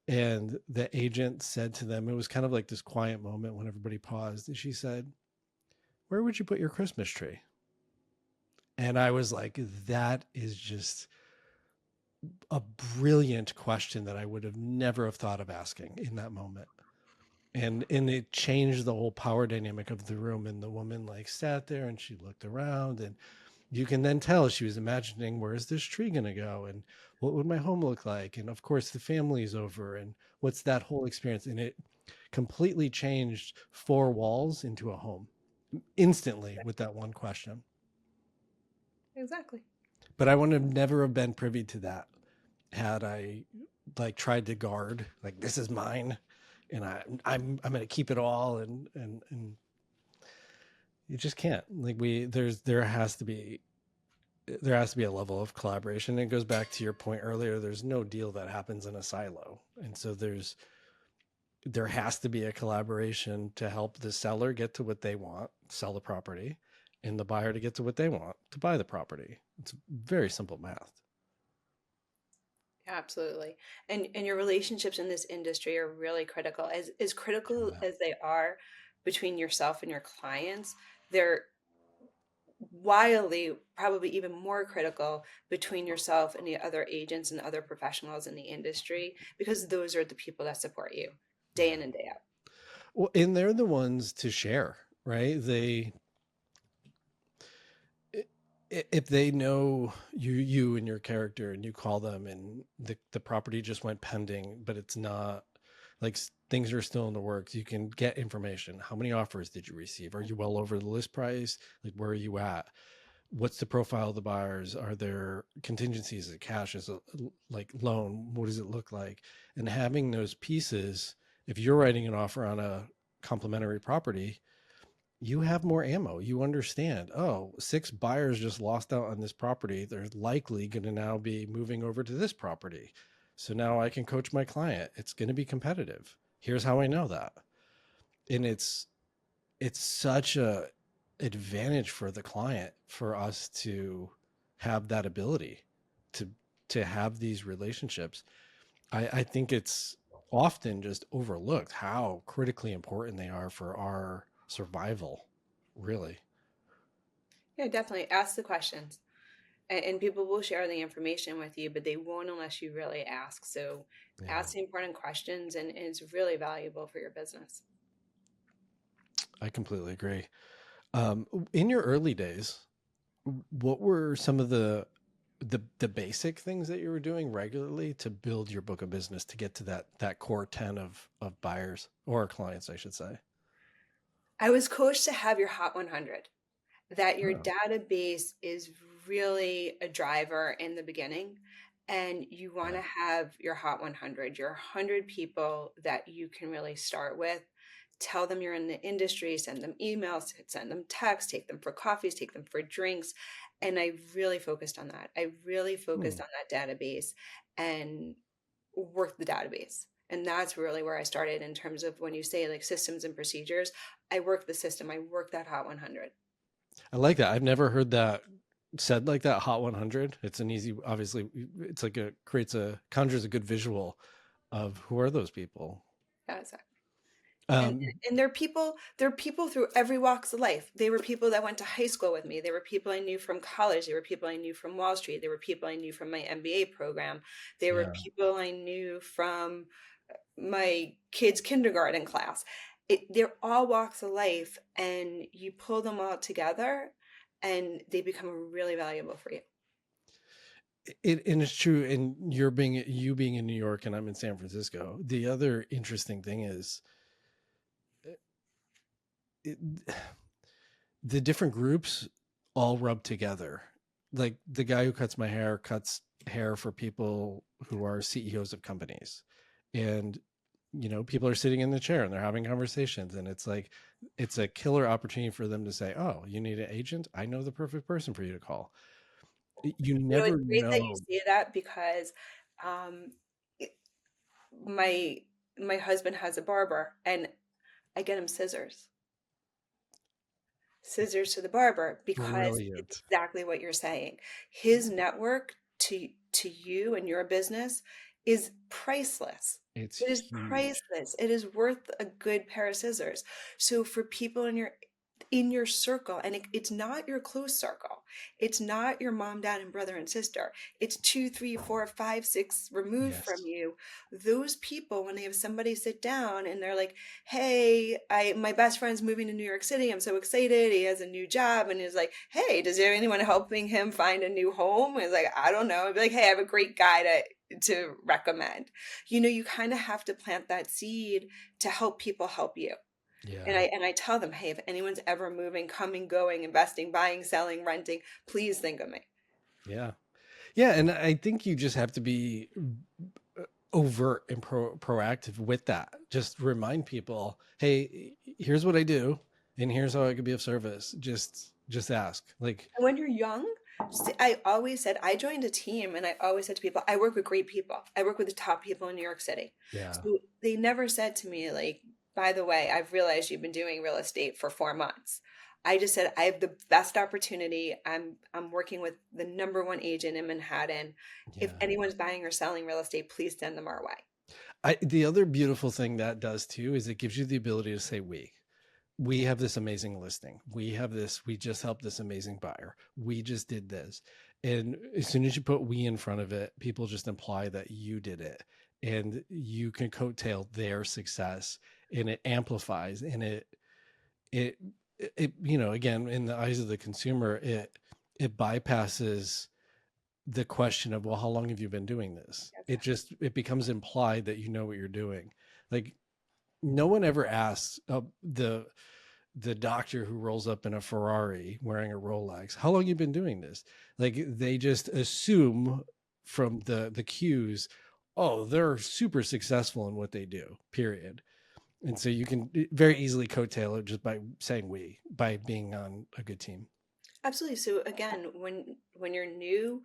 And the agent said to them, it was kind of like this quiet moment when everybody paused. And she said, "Where would you put your Christmas tree?" And I was like, that is just a brilliant question that I would have never have thought of asking in that moment. And it changed the whole power dynamic of the room. And the woman like sat there and she looked around, and you can then tell she was imagining, where's this tree going to go? And what would my home look like? And of course the family's over, and what's that whole experience? And it completely changed four walls into a home instantly with that one question. Exactly. But I would have never have been privy to that had I like tried to guard, like, this is mine and I'm going to keep it all. And you just can't, like, there has to be a level of collaboration. It goes back to your point earlier. There's no deal that happens in a silo. And so there has to be a collaboration to help the seller get to what they want, sell the property, and the buyer to get to what they want, to buy the property. It's very simple math. Absolutely. And your relationships in this industry are really critical. As critical Yeah. as they are between yourself and your clients, they're wildly, probably even more critical between yourself and the other agents and other professionals in the industry, because those are the people that support you day in Yeah. and day out. Well, and they're the ones to share, right? If they know you and your character, and you call them and the property just went pending, but it's not, like, things are still in the works, you can get information. How many offers did you receive? Are you well over the list price? Like, where are you at? What's the profile of the buyers? Are there contingencies? Is it cash? Is it like loan? What does it look like? And having those pieces, if you're writing an offer on a complementary property, you have more ammo. You understand, oh, six buyers just lost out on this property. They're likely going to now be moving over to this property. So now I can coach my client. It's going to be competitive. Here's how I know that. And it's such a advantage for the client for us to have that ability to have these relationships. I think it's often just overlooked how critically important they are for our survival, really. Yeah, definitely. Ask the questions. And people will share the information with you, but they won't unless you really ask. So Yeah, ask the important questions, and it's really valuable for your business. I completely agree. In your early days, what were some of the basic things that you were doing regularly to build your book of business to get to that core 10 of buyers or clients, I should say? I was coached to have your Hot 100, that your Oh, database is really a driver in the beginning. And you want yeah. to have your Hot 100, your 100 people that you can really start with. Tell them you're in the industry, send them emails, send them texts, take them for coffees, take them for drinks. And I really focused on that. I really Hmm. focused on that database and worked the database. And that's really where I started in terms of when you say like systems and procedures. I worked the system, I worked that Hot 100. I like that. I've never heard that said like that. Hot 100. It's an easy, obviously, it's like conjures a good visual of who are those people. Yeah, exactly. And Um, and they're people through every walks of life. They were people that went to high school with me. They were people I knew from college. They were people I knew from Wall Street. They were people I knew from my MBA program. They were yeah. people I knew from my kids' kindergarten class. They're all walks of life, and you pull them all together, and they become really valuable for you. And it's true. And you being in New York and I'm in San Francisco. The other interesting thing is it, the different groups all rub together. Like the guy who cuts my hair cuts hair for people who are CEOs of companies. And people are sitting in the chair and they're having conversations, and it's like it's a killer opportunity for them to say, "Oh, you need an agent? I know the perfect person for you to call." You You know, it's never great that you know. say that because um, my my husband has a barber, and I get him scissors to the barber, because it's Brilliant. exactly what you're saying. His network to you and your business is priceless. It's It is huge. priceless. It is worth a good pair of scissors. So for people in your circle, and it's not your close circle, it's not your mom, dad, and brother and sister, it's two, three, four, five, six removed from Yes. you. Those people, when they have somebody sit down and they're like, hey, I my best friend's moving to New York City, I'm so excited, he has a new job, and he's like, hey, does anyone helping him find a new home? And he's like, I don't know. I'd be like, hey, I have a great guy to recommend. You kind of have to plant that seed to help people help you. And Yeah. I tell them, hey, if anyone's ever moving, coming, going, investing, buying, selling, renting, please think of me. Yeah. Yeah. And I think you just have to be overt and proactive with that. Just remind people, hey, here's what I do, and here's how I could be of service. Just ask. Like, And when you're young, I always said, I joined a team, and I always said to people, I work with great people. I work with the top people in New York City. yeah, So they never said to me, like, by the way, I've realized you've been doing real estate for 4 months. I just said, I have the best opportunity. I'm working with the number one agent in Manhattan. If yeah. anyone's buying or selling real estate, please send them our way. The other beautiful thing that does too is it gives you the ability to say we have this amazing listing. We have this, we just helped this amazing buyer. We just did this. And as soon as you put we in front of it, people just imply that you did it, and you can coattail their success, and it amplifies, and it, again, in the eyes of the consumer, it bypasses the question of, well, how long have you been doing this? It becomes implied that you know what you're doing. Like, no one ever asks the doctor who rolls up in a Ferrari wearing a Rolex, how long you been doing this? Like, they just assume from the cues, oh, they're super successful in what they do, period. And so you can very easily coattail it just by saying by being on a good team. Absolutely. So again, when you're new,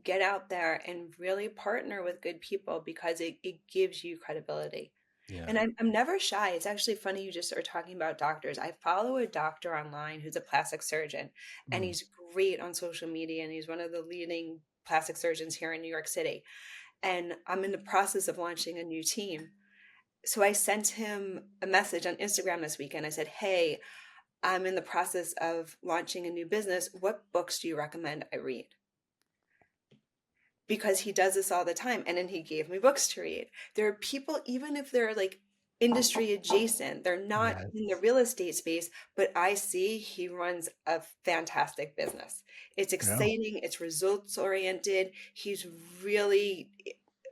get out there and really partner with good people, because it gives you credibility. Yeah. And I'm never shy. It's actually funny you just are talking about doctors. I follow a doctor online who's a plastic surgeon, and Mm. he's great on social media, and he's one of the leading plastic surgeons here in New York City. And I'm in the process of launching a new team. So I sent him a message on Instagram this weekend. I said, hey, I'm in the process of launching a new business. What books do you recommend I read? Because he does this all the time. And then he gave me books to read. There are people, even if they're like industry adjacent, they're not Yeah. in the real estate space, but I see he runs a fantastic business. It's Yeah. exciting, it's results oriented. He's really,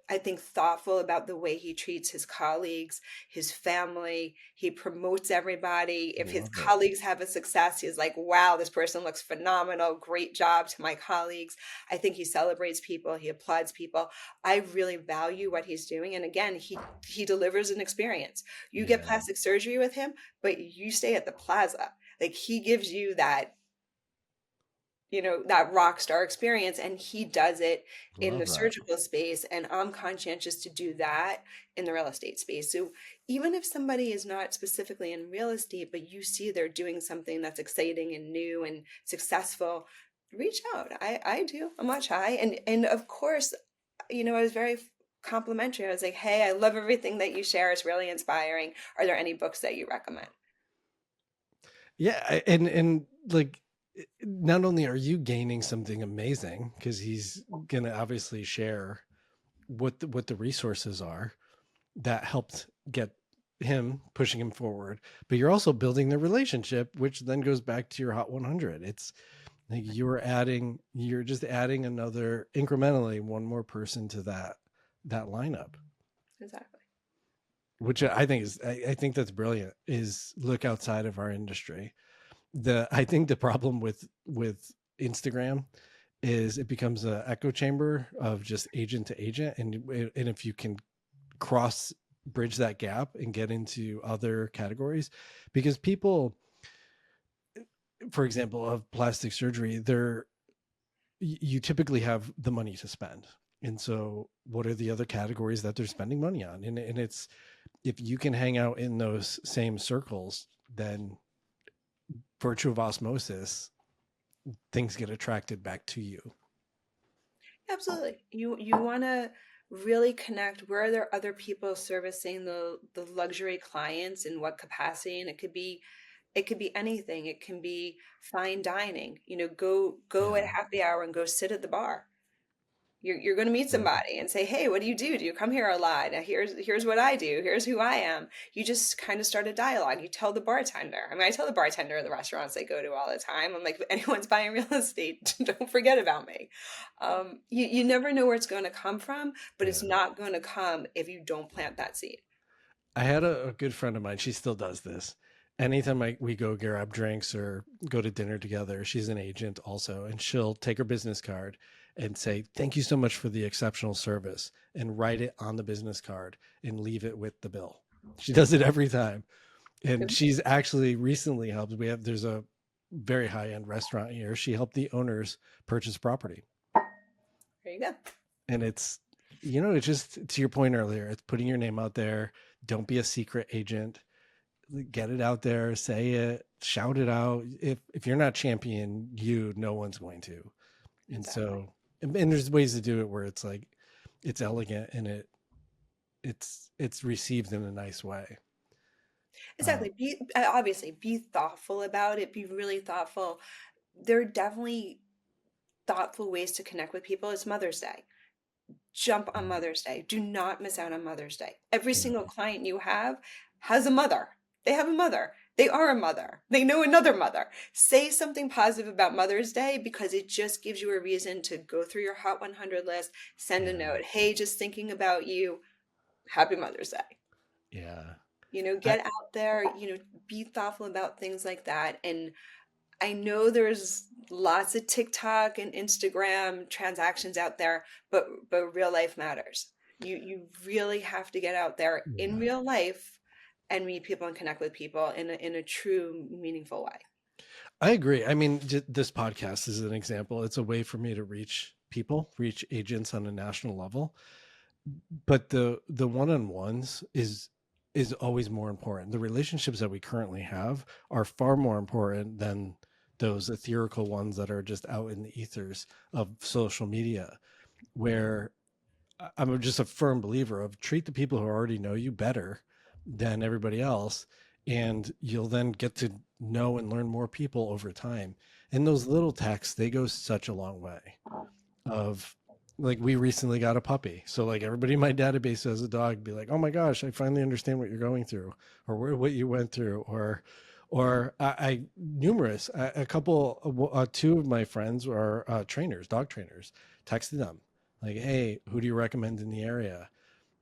I think, thoughtful about the way he treats his colleagues, his family. He promotes everybody. If his Love it. colleagues have a success, he's like, wow, this person looks phenomenal. Great job to my colleagues. I think he celebrates people. He applauds people. I really value what he's doing. And again, he delivers an experience. You get Yeah. plastic surgery with him, but you stay at the plaza. Like, he gives you that, that rock star experience, and he does it in the Love that. surgical space, and I'm conscientious to do that in the real estate space. So even if somebody is not specifically in real estate, but you see they're doing something that's exciting and new and successful, reach out. I do. I'm not shy. And of course, I was very complimentary. I was like, hey, I love everything that you share. It's really inspiring. Are there any books that you recommend? Yeah. And like, not only are you gaining something amazing because he's going to obviously share what the resources are that helped get him, pushing him forward, but you're also building the relationship, which then goes back to your Hot 100. It's like you're just adding another, incrementally, one more person to that lineup, Exactly. which I think I think that's brilliant. Is look outside of our industry. I think the problem with Instagram is it becomes an echo chamber of just agent to agent, and if you can bridge that gap and get into other categories, because people, for example, of plastic surgery, you typically have the money to spend, And so what are the other categories that they're spending money on? And it's, if you can hang out in those same circles, then virtue of osmosis, things get attracted back to you. Absolutely. You want to really connect. Where are there other people servicing the luxury clients in what capacity? And it could be anything. It can be fine dining. Go at Yeah. happy hour and go sit at the bar. You're going to meet Yeah. somebody and say, "Hey, what do you do? Do you come here a lot? Now here's what I do. Here's who I am." You just kind of start a dialogue. You tell the bartender. I mean, I tell the bartender at the restaurants I go to all the time. I'm like, if anyone's buying real estate, don't forget about me. You never know where it's going to come from, but it's Yeah. not going to come if you don't plant that seed. I had a good friend of mine. She still does this. Anytime we go grab drinks or go to dinner together, she's an agent also, and she'll take her business card and say, "Thank you so much for the exceptional service," and write it on the business card and leave it with the bill. She does it every time. And she's actually recently helped. There's a very high end restaurant here. She helped the owners purchase property. There you go. And it's, it's just to your point earlier, it's putting your name out there. Don't be a secret agent. Get it out there, say it, shout it out. If you're not champion, no one's going to. And Exactly. so, and there's ways to do it where it's like, it's elegant and it's received in a nice way. Exactly. Obviously be thoughtful about it. Be really thoughtful. There are definitely thoughtful ways to connect with people. It's Mother's Day. Jump on Mother's Day. Do not miss out on Mother's Day. Every Yeah. single client you have has a mother. They have a mother. They are a mother. They know another mother. Say something positive about Mother's Day because it just gives you a reason to go through your Hot 100 list, send a Yeah. note. Hey, just thinking about you. Happy Mother's Day. Yeah. I, Get out there, be thoughtful about things like that. And I know there's lots of TikTok and Instagram transactions out there, but real life matters. You really have to get out there in yeah. real life and meet people and connect with people in a true meaningful way. I agree. I mean, this podcast is an example. It's a way for me to reach people, reach agents on a national level. But the one-on-ones is always more important. The relationships that we currently have are far more important than those etherical ones that are just out in the ethers of social media, where I'm just a firm believer of treat the people who already know you better than everybody else. And you'll then get to know and learn more people over time. And those little texts, they go such a long way. Of like, we recently got a puppy. So like everybody in my database has a dog, be like, "Oh my gosh, I finally understand what you're going through," or what you went through, or I numerous, a couple, two of my friends are trainers, dog trainers, texted them like, "Hey, who do you recommend in the area?"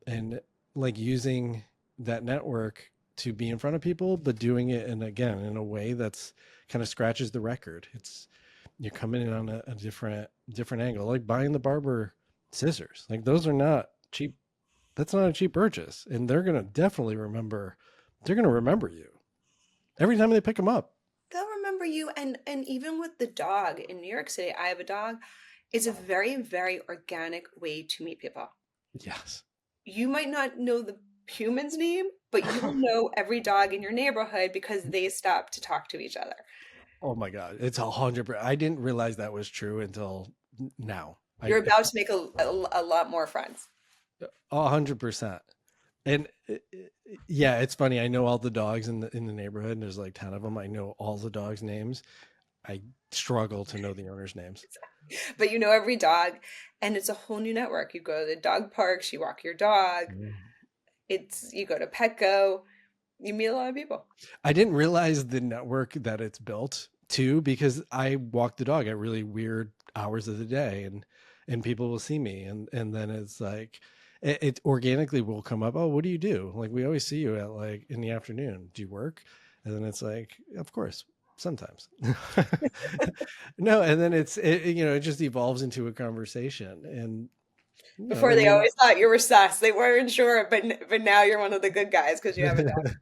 And like using that network to be in front of people, but doing it, and again, in a way that's kind of scratches the record. It's, you're coming in on a different angle, like buying the barber scissors. Like those are not cheap. That's not a cheap purchase, and they're gonna definitely remember. They're gonna remember you every time they pick them up. They'll remember you. And even with the dog in New York City, I have a dog. It's a very, very organic way to meet people. Yes. You might not know the human's name, but you will know every dog in your neighborhood because they stop to talk to each other. Oh my God, it's 100%. I didn't realize that was true until now. You're about to make a lot more friends. 100%. And yeah, it's funny. I know all the dogs in the neighborhood, and there's like 10 of them. I know all the dogs' names. I struggle to know the owners' names. But you know every dog, and it's a whole new network. You go to the dog parks, you walk your dog. You go to Petco, you meet a lot of people. I didn't realize the network that it's built too, because I walk the dog at really weird hours of the day, and people will see me, and then it's like it organically will come up. "Oh, what do you do?" Like, "We always see you at like in the afternoon. Do you work?" And then it's like, "Of course, sometimes." No, and then it just evolves into a conversation, and Before I they mean, always thought you were sus. They weren't sure, but now you're one of the good guys because you have a dog.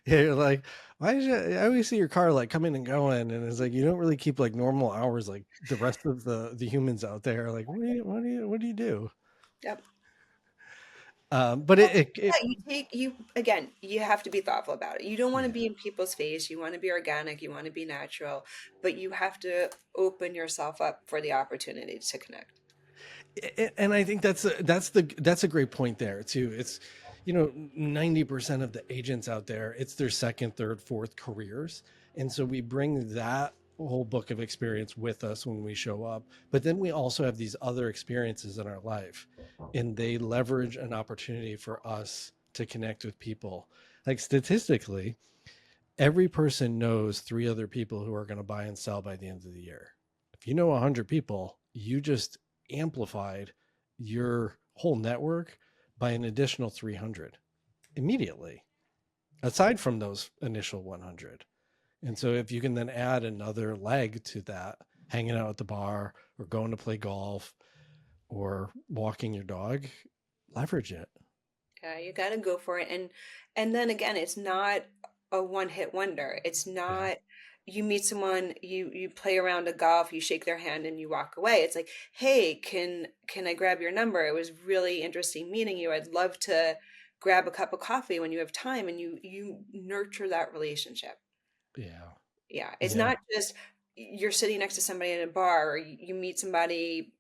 yeah, you're like, "Why did you?" I always see your car like coming and going, and it's like you don't really keep like normal hours like the rest of the humans out there. Like, what do you do? Yep. But Yeah, you have to be thoughtful about it. You don't want to yeah. be in people's face. You want to be organic. You want to be natural, but you have to open yourself up for the opportunity to connect. And I think that's a great point there too. It's 90% of the agents out there, it's their second, third, fourth careers, and so we bring that whole book of experience with us when we show up. But then we also have these other experiences in our life, and they leverage an opportunity for us to connect with people. Like statistically, every person knows three other people who are going to buy and sell by the end of the year. If you know 100 people, you just amplified your whole network by an additional 300 immediately, aside from those initial 100. And so if you can then add another leg to that, hanging out at the bar or going to play golf or walking your dog, leverage it. Yeah, you got to go for it. And then again, it's not a one-hit wonder. It's Yeah. not you meet someone, you play around a golf, you shake their hand and you walk away. It's like, "Hey, can I grab your number? It was really interesting meeting you. I'd love to grab a cup of coffee when you have time," and you nurture that relationship. Yeah. Yeah, it's Yeah. not just you're sitting next to somebody in a bar or you meet somebody,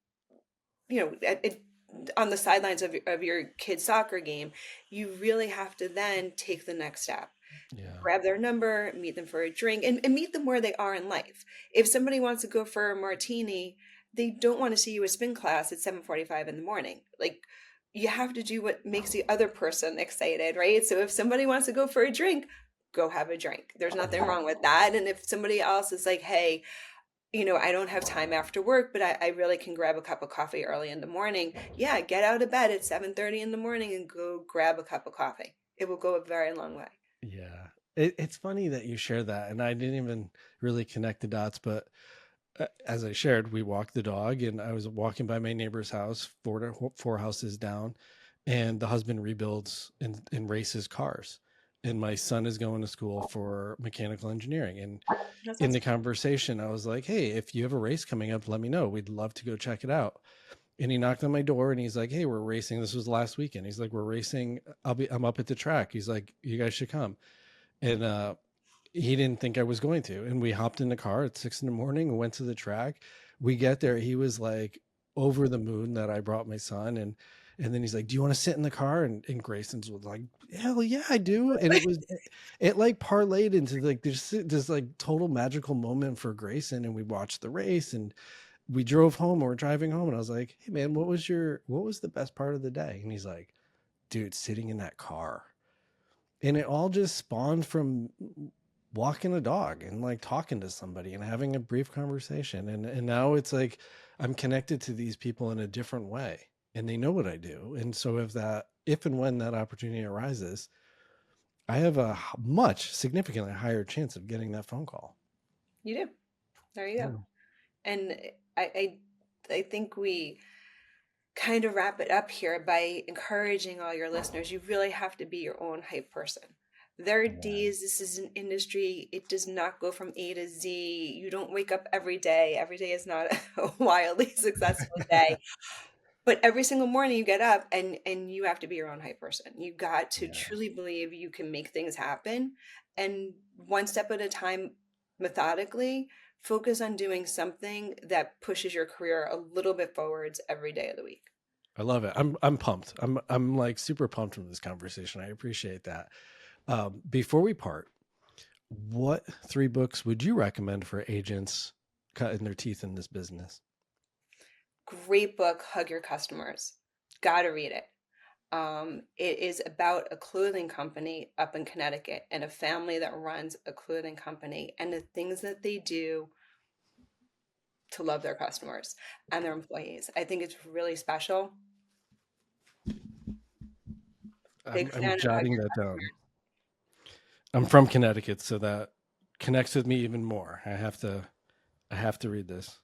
on the sidelines of your kid's soccer game. You really have to then take the next step, Yeah. grab their number, meet them for a drink, and meet them where they are in life. If somebody wants to go for a martini, they don't want to see you at spin class at 7:45 in the morning. Like, you have to do what makes the other person excited, right? So if somebody wants to go for a drink, go have a drink. There's nothing Yeah. wrong with that. And if somebody else is like, hey, I don't have time after work, but I really can grab a cup of coffee early in the morning. Yeah, get out of bed at 7:30 in the morning and go grab a cup of coffee. It will go a very long way. Yeah. It's funny that you share that. And I didn't even really connect the dots. But as I shared, we walked the dog and I was walking by my neighbor's house, four houses down, and the husband rebuilds and races cars. And my son is going to school for mechanical engineering. And That's in awesome. the conversation, I was like, hey, if you have a race coming up, let me know. We'd love to go check it out. And he knocked on my door and he's like, hey, we're racing. This was last weekend. He's like, we're racing. I'm up at the track. He's like, you guys should come. And he didn't think I was going to. And we hopped in the car at 6 in the morning and went to the track. We get there. He was like over the moon that I brought my son. And then he's like, do you want to sit in the car? And Grayson's was like, hell yeah, I do. And it like parlayed into like this like total magical moment for Grayson. And we watched the race and we drove home and we're driving home. And I was like, hey man, what was the best part of the day? And he's like, dude, sitting in that car. And it all just spawned from walking a dog and like talking to somebody and having a brief conversation. And now it's like I'm connected to these people in a different way and they know what I do. And so if and when that opportunity arises, I have a much significantly higher chance of getting that phone call. You do. There you go. Yeah. And I, I think we kind of wrap it up here by encouraging all your listeners. You really have to be your own hype person. There are Yeah. days, this is an industry, it does not go from A to Z. You don't wake up every day. Every day is not a wildly successful day. But every single morning you get up and you have to be your own hype person. You got to Yeah. truly believe you can make things happen, and one step at a time, methodically focus on doing something that pushes your career a little bit forwards every day of the week. I love it. I'm pumped. I'm like super pumped from this conversation. I appreciate that. Before we part, what three books would you recommend for agents cutting their teeth in this business? Great book, Hug Your Customers. Got to read it. It is about a clothing company up in Connecticut and a family that runs a clothing company and the things that they do to love their customers and their employees. I think it's really special. I'm, Big I'm fan of Hug jotting Your that down. Customers. I'm from Connecticut, so that connects with me even more. I have to read this.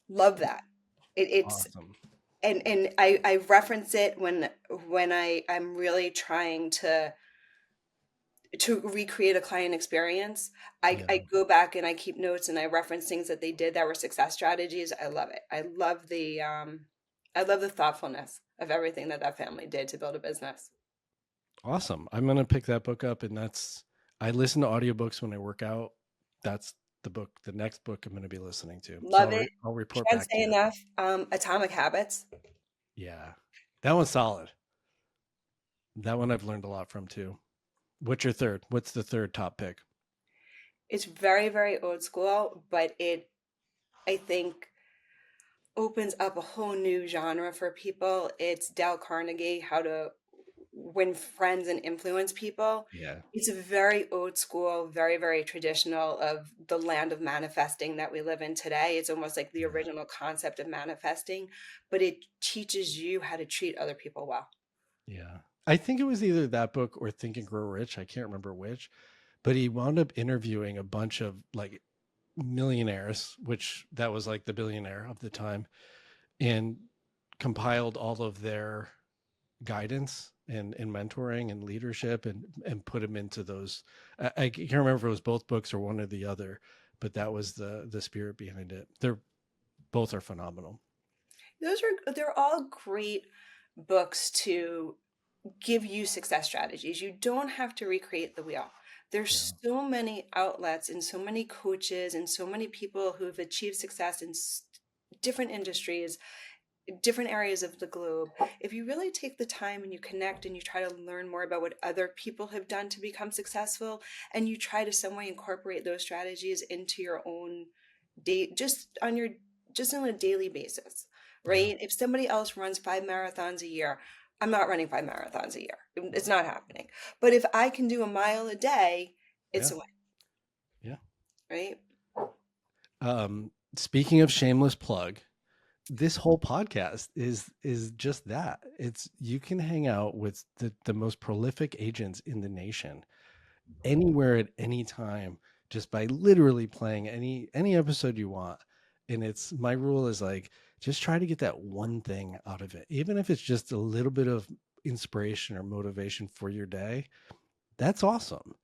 Love that. It's Awesome. and I reference it when I'm really trying to to recreate a client experience. Yeah. I go back and I keep notes and I reference things that they did that were success strategies. I love it. I love the thoughtfulness of everything that that family did to build a business. Awesome. I'm going to pick that book up, and I listen to audiobooks when I work out. That's the next book I'm going to be listening to. So Love it. I'll report Can't back to say you. enough. Atomic Habits. Yeah. That one's solid. That one I've learned a lot from too. What's your third? What's the third top pick? It's very, very old school, but I think, opens up a whole new genre for people. It's Dale Carnegie, How to Win Friends and Influence People. Yeah. It's a very old school, very, very traditional of the land of manifesting that we live in today. It's almost like the Yeah. original concept of manifesting, but it teaches you how to treat other people well. Yeah. I think it was either that book or Think and Grow Rich. I can't remember which, but he wound up interviewing a bunch of like millionaires, which that was like the billionaire of the time, and compiled all of their guidance and mentoring and leadership and put them into those. I can't remember if it was both books or one or the other, but that was the spirit behind it. Both are phenomenal. They're all great books to give you success strategies. You don't have to recreate the wheel. There's so many outlets and so many coaches and so many people who've achieved success in different industries, different areas of the globe. If you really take the time and you connect and you try to learn more about what other people have done to become successful, and you try to some way incorporate those strategies into your own day, just on a daily basis, right? If somebody else runs 5 marathons a year, I'm not running 5 marathons a year. It's not happening. But if I can do a mile a day, it's Yeah. a win, Yeah. right? Speaking of shameless plug, this whole podcast is just that. It's you can hang out with the most prolific agents in the nation anywhere at any time just by literally playing any episode you want. And it's my rule is like just try to get that one thing out of it, even if it's just a little bit of inspiration or motivation for your day. That's awesome.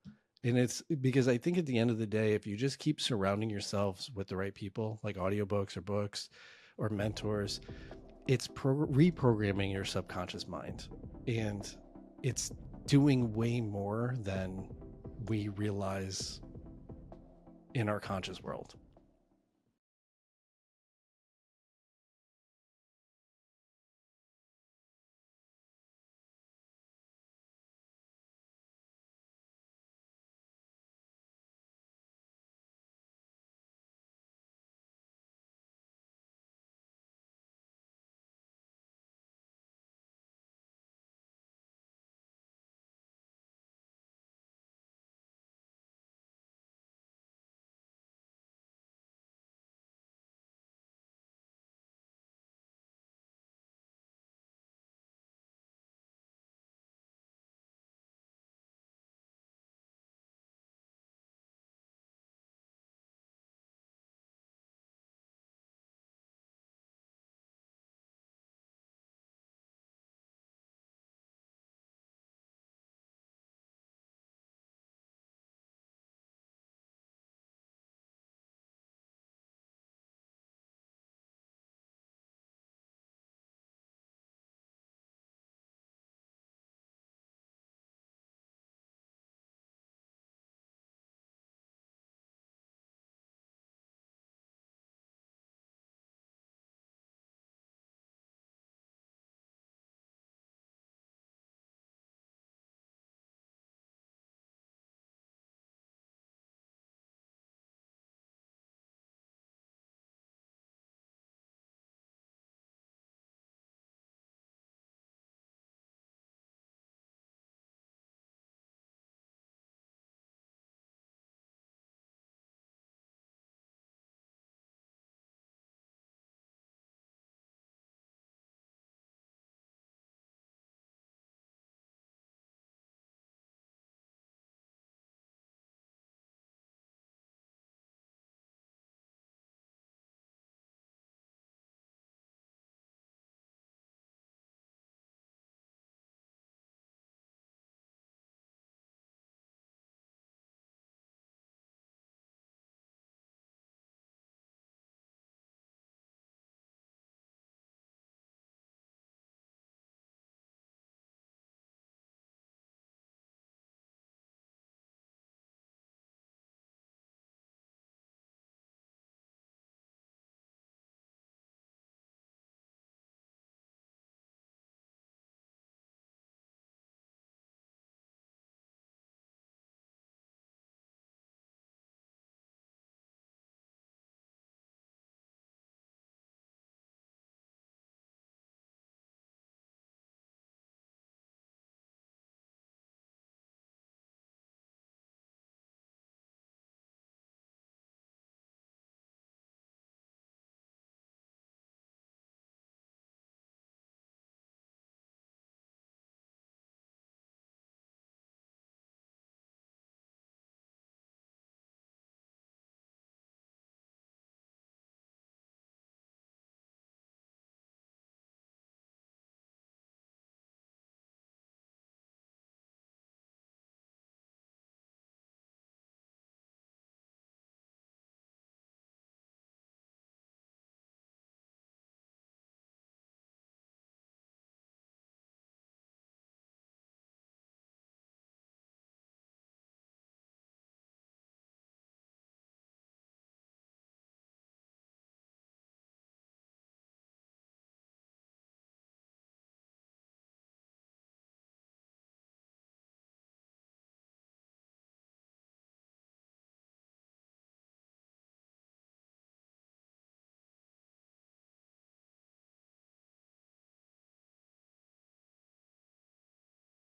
And it's because I think at the end of the day, if you just keep surrounding yourselves with the right people, like audiobooks or books or mentors, it's reprogramming your subconscious mind. And it's doing way more than we realize in our conscious world.